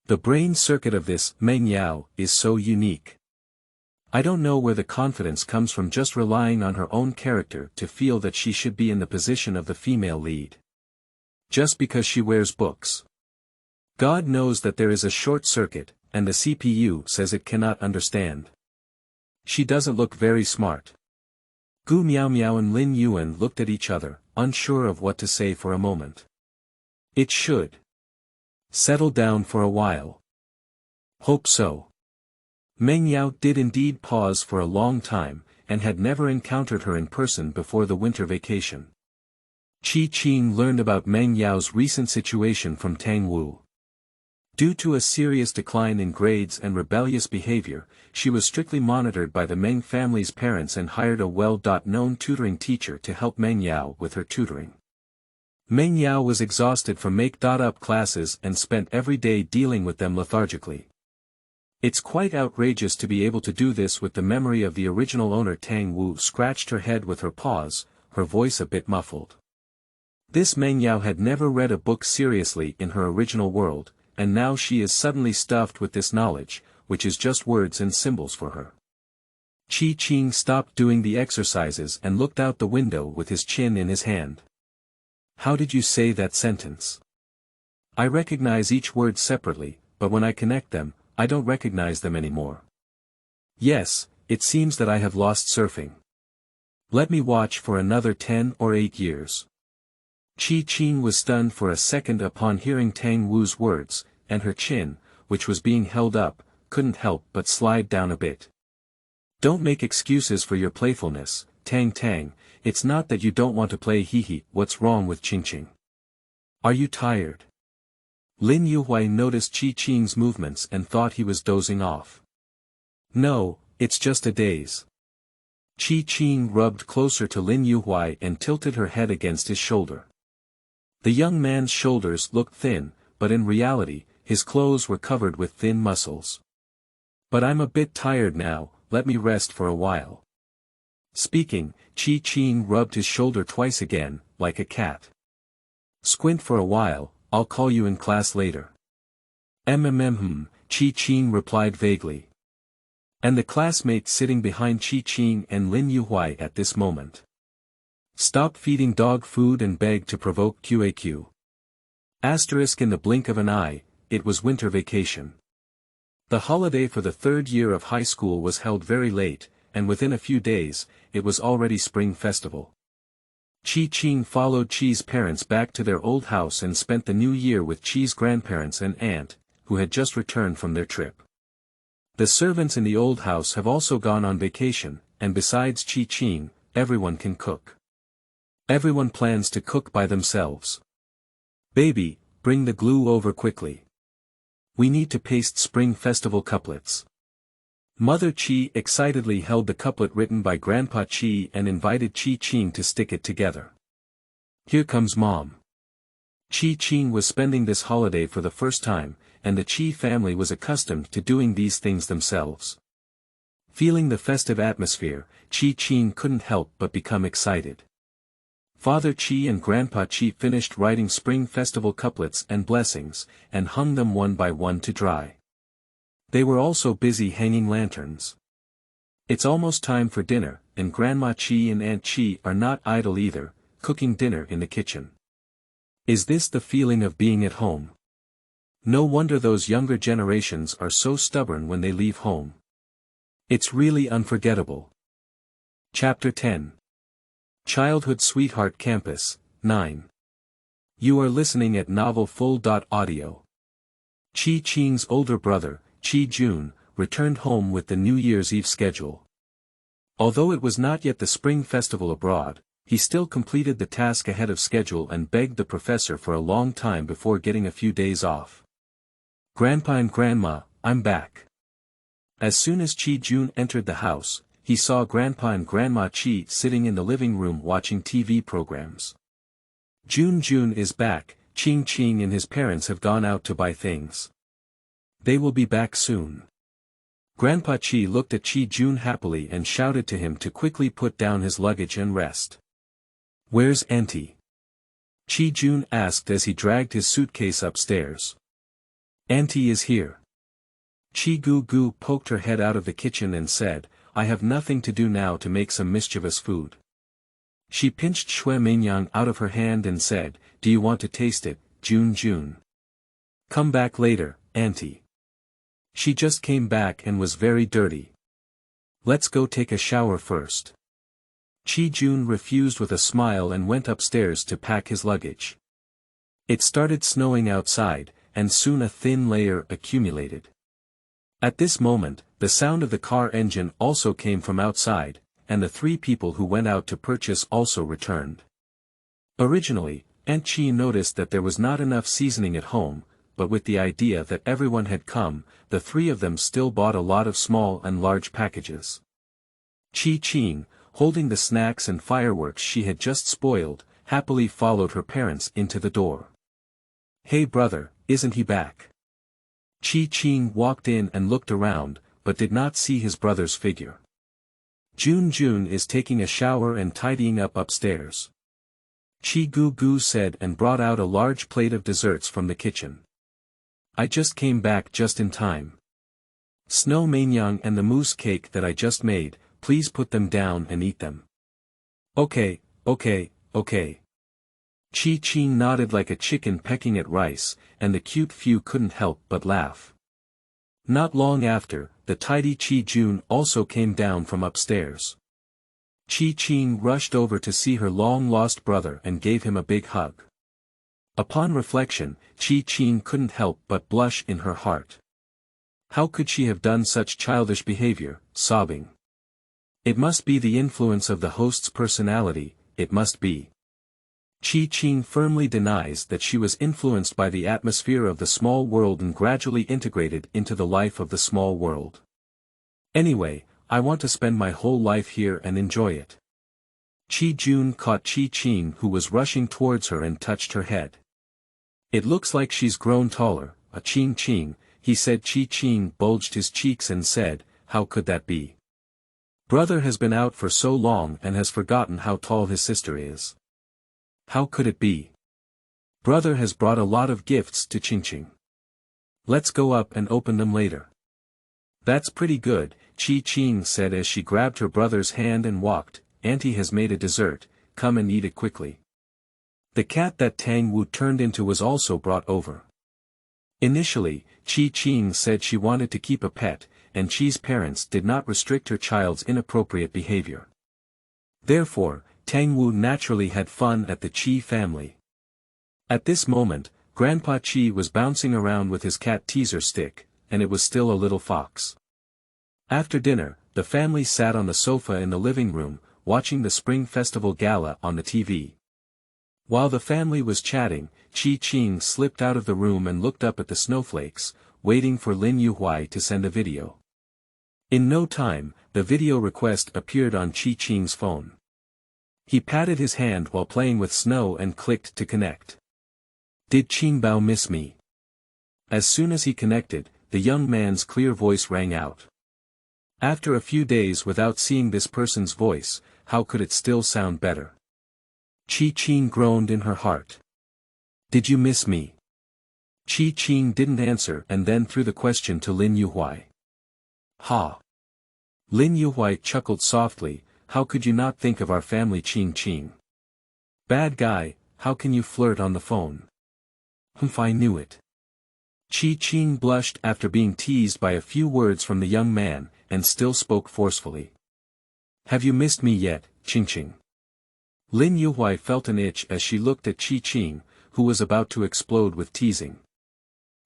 The brain circuit of this Meng Yao is so unique. I don't know where the confidence comes from just relying on her own character to feel that she should be in the position of the female lead. Just because she wears books. God knows that there is a short circuit, and the CPU says it cannot understand. She doesn't look very smart. Gu Miao Miao and Lin Yuan looked at each other, unsure of what to say for a moment. It should settle down for a while. Hope so. Meng Yao did indeed pause for a long time, and had never encountered her in person before the winter vacation. Qing learned about Meng Yao's recent situation from Tang Wu. Due to a serious decline in grades and rebellious behavior, she was strictly monitored by the Meng family's parents and hired a well-known tutoring teacher to help Meng Yao with her tutoring. Meng Yao was exhausted from make-up classes and spent every day dealing with them lethargically. It's quite outrageous to be able to do this with the memory of the original owner. Tang Wu scratched her head with her paws, her voice a bit muffled. This Meng Yao had never read a book seriously in her original world, and now she is suddenly stuffed with this knowledge, which is just words and symbols for her. Qing stopped doing the exercises and looked out the window with his chin in his hand. How did you say that sentence? I recognize each word separately, but when I connect them, I don't recognize them anymore. Yes, it seems that I have lost surfing. Let me watch for another 10 or 8 years. Qing was stunned for a second upon hearing Tang Wu's words, and her chin, which was being held up, couldn't help but slide down a bit. Don't make excuses for your playfulness, Tang, it's not that you don't want to play hee-hee. What's wrong with Qing? Are you tired? Lin Yuhuai noticed Qing's movements and thought he was dozing off. No, it's just a daze. Qing rubbed closer to Lin Yuhuai and tilted her head against his shoulder. The young man's shoulders looked thin, but in reality, his clothes were covered with thin muscles. But I'm a bit tired now, let me rest for a while. Speaking, Qing rubbed his shoulder twice again, like a cat. Squint for a while, I'll call you in class later. Qing replied vaguely. And the classmate sitting behind Qing and Lin Yuhuai at this moment stopped feeding dog food and begged to provoke QAQ. Asterisk in the blink of an eye, it was winter vacation. The holiday for the third year of high school was held very late, and within a few days, it was already spring festival. Qing followed Qi's parents back to their old house and spent the new year with Qi's grandparents and aunt, who had just returned from their trip. The servants in the old house have also gone on vacation, and besides Qing, everyone can cook. Everyone plans to cook by themselves. Baby, bring the glue over quickly. We need to paste spring festival couplets. Mother Qi excitedly held the couplet written by Grandpa Qi and invited Qing to stick it together. Here comes Mom. Qing was spending this holiday for the first time, and the Qi family was accustomed to doing these things themselves. Feeling the festive atmosphere, Qing couldn't help but become excited. Father Qi and Grandpa Qi finished writing spring festival couplets and blessings, and hung them one by one to dry. They were also busy hanging lanterns. It's almost time for dinner, and Grandma Qi and Aunt Qi are not idle either, cooking dinner in the kitchen. Is this the feeling of being at home? No wonder those younger generations are so stubborn when they leave home. It's really unforgettable. Chapter 10. Childhood Sweetheart Campus, 9. You are listening at novelfull.audio. Qing's older brother, Jun, returned home with the New Year's Eve schedule. Although it was not yet the spring festival abroad, he still completed the task ahead of schedule and begged the professor for a long time before getting a few days off. Grandpa and Grandma, I'm back. As soon as Jun entered the house, he saw Grandpa and Grandma Qi sitting in the living room watching TV programs. Jun is back, Qing and his parents have gone out to buy things. They will be back soon. Grandpa Qi looked at Jun happily and shouted to him to quickly put down his luggage and rest. Where's Auntie? Jun asked as he dragged his suitcase upstairs. Auntie is here. Gu poked her head out of the kitchen and said, I have nothing to do now to make some mischievous food. She pinched shui minyang out of her hand and said, Do you want to taste it, Jun? Come back later, Auntie. She just came back and was very dirty. Let's go take a shower first. Jun refused with a smile and went upstairs to pack his luggage. It started snowing outside, and soon a thin layer accumulated. At this moment, the sound of the car engine also came from outside, and the three people who went out to purchase also returned. Originally, Aunt Qi noticed that there was not enough seasoning at home, but with the idea that everyone had come, the three of them still bought a lot of small and large packages. Qing, holding the snacks and fireworks she had just spoiled, happily followed her parents into the door. Hey brother, isn't he back? Qing walked in and looked around, but did not see his brother's figure. Jun is taking a shower and tidying up upstairs. Gu said and brought out a large plate of desserts from the kitchen. I just came back just in time. Snow Mainyang and the mousse cake that I just made, please put them down and eat them. Okay. Qing nodded like a chicken pecking at rice, and the cute few couldn't help but laugh. Not long after, the tidy Jun also came down from upstairs. Qing rushed over to see her long-lost brother and gave him a big hug. Upon reflection, Qing couldn't help but blush in her heart. How could she have done such childish behavior, sobbing? It must be the influence of the host's personality, it must be. Qing firmly denies that she was influenced by the atmosphere of the small world and gradually integrated into the life of the small world. Anyway, I want to spend my whole life here and enjoy it. Jun caught Qing who was rushing towards her and touched her head. It looks like she's grown taller, Qing, he said. Qing bulged his cheeks and said, how could that be? Brother has been out for so long and has forgotten how tall his sister is. How could it be? Brother has brought a lot of gifts to Qing. Let's go up and open them later. That's pretty good, Qing said as she grabbed her brother's hand and walked. Auntie has made a dessert, come and eat it quickly. The cat that Tang Wu turned into was also brought over. Initially, Qing said she wanted to keep a pet, and Qi's parents did not restrict her child's inappropriate behavior. Therefore, Tang Wu naturally had fun at the Qi family. At this moment, Grandpa Qi was bouncing around with his cat teaser stick, and it was still a little fox. After dinner, the family sat on the sofa in the living room, watching the Spring Festival Gala on the TV. While the family was chatting, Qing slipped out of the room and looked up at the snowflakes, waiting for Su Huai to send a video. In no time, the video request appeared on Qing's phone. He patted his hand while playing with snow and clicked to connect. Did Qingbao miss me? As soon as he connected, the young man's clear voice rang out. After a few days without seeing this person's voice, how could it still sound better? Qing groaned in her heart. Did you miss me? Qing didn't answer and then threw the question to Su Huai. Ha! Su Huai chuckled softly. How could you not think of our family? Qing. Bad guy, how can you flirt on the phone? I knew it. Qing blushed after being teased by a few words from the young man, and still spoke forcefully. Have you missed me yet, Qing? Su Huai felt an itch as she looked at Qing, who was about to explode with teasing.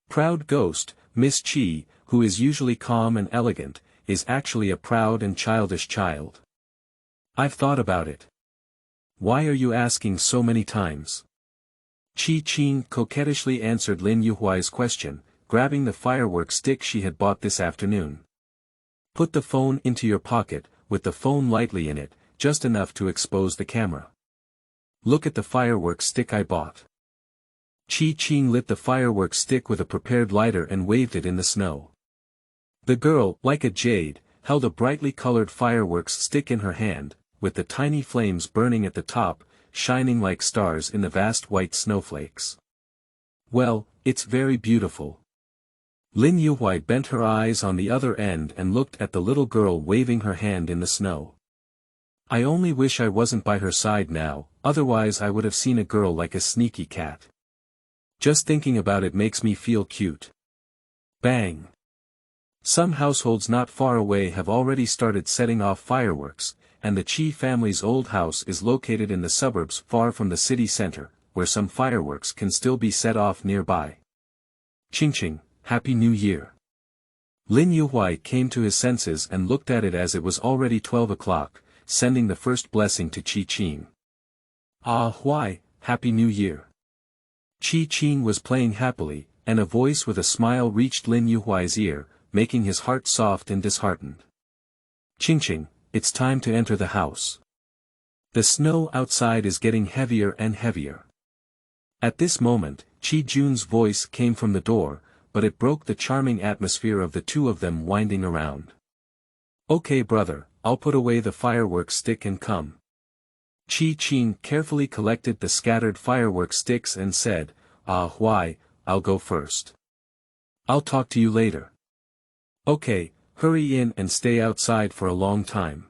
Proud ghost, Miss Qi, who is usually calm and elegant, is actually a proud and childish child. I've thought about it. Why are you asking so many times? Qing coquettishly answered Su Huai's question, grabbing the firework stick she had bought this afternoon. Put the phone into your pocket, with the phone lightly in it, just enough to expose the camera. Look at the firework stick I bought. Qing lit the firework stick with a prepared lighter and waved it in the snow. The girl, like a jade, held a brightly colored fireworks stick in her hand, with the tiny flames burning at the top, shining like stars in the vast white snowflakes. Well, it's very beautiful. Su Huai bent her eyes on the other end and looked at the little girl waving her hand in the snow. I only wish I wasn't by her side now, otherwise I would have seen a girl like a sneaky cat. Just thinking about it makes me feel cute. Bang! Some households not far away have already started setting off fireworks, and the Qi family's old house is located in the suburbs far from the city center, where some fireworks can still be set off nearby. Qing, Happy New Year. Su Huai came to his senses and looked at it as it was already 12 o'clock, sending the first blessing to Qing. Ah Huai, Happy New Year. Qing was playing happily, and a voice with a smile reached Su Huai's ear, making his heart soft and disheartened. Qing, it's time to enter the house. The snow outside is getting heavier and heavier. At this moment, Jun's voice came from the door, but it broke the charming atmosphere of the two of them winding around. Okay brother, I'll put away the fireworks stick and come. Qing carefully collected the scattered firework sticks and said, Ah Huai, I'll go first. I'll talk to you later. Okay, hurry in and stay outside for a long time.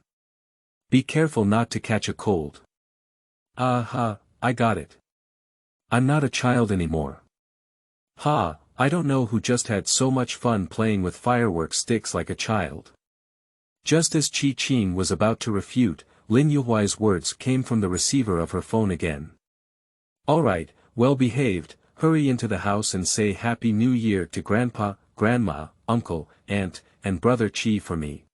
Be careful not to catch a cold. I got it. I'm not a child anymore. I don't know who just had so much fun playing with firework sticks like a child. Just as Qing was about to refute, Su Huai's words came from the receiver of her phone again. Alright, well behaved, hurry into the house and say Happy New Year to Grandpa, Grandma, Uncle, Aunt, and Brother Qi for me.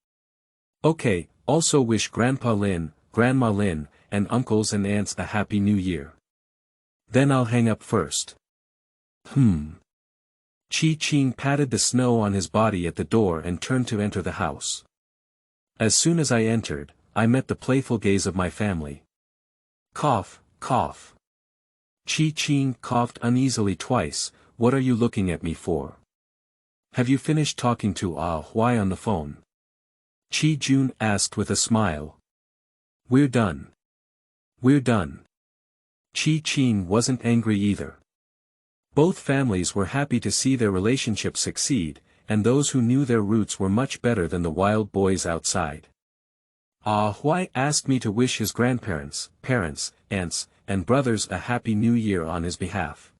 Okay, also wish Grandpa Lin, Grandma Lin, and uncles and aunts a Happy New Year. Then I'll hang up first. Qing patted the snow on his body at the door and turned to enter the house. As soon as I entered, I met the playful gaze of my family. Cough, cough. Qing coughed uneasily twice. What are you looking at me for? Have you finished talking to Huai on the phone? Jun asked with a smile. We're done. We're done. Qing wasn't angry either. Both families were happy to see their relationship succeed, and those who knew their roots were much better than the wild boys outside. Huai asked me to wish his grandparents, parents, aunts, and brothers a Happy New Year on his behalf.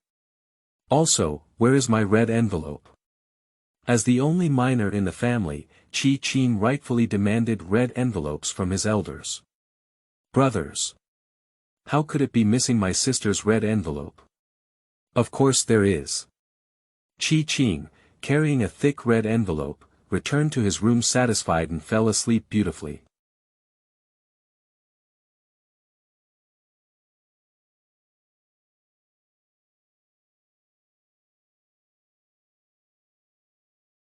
Also, where is my red envelope? As the only minor in the family, Qing rightfully demanded red envelopes from his elders. Brothers. How could it be missing my sister's red envelope? Of course there is. Qing, carrying a thick red envelope, returned to his room satisfied and fell asleep beautifully.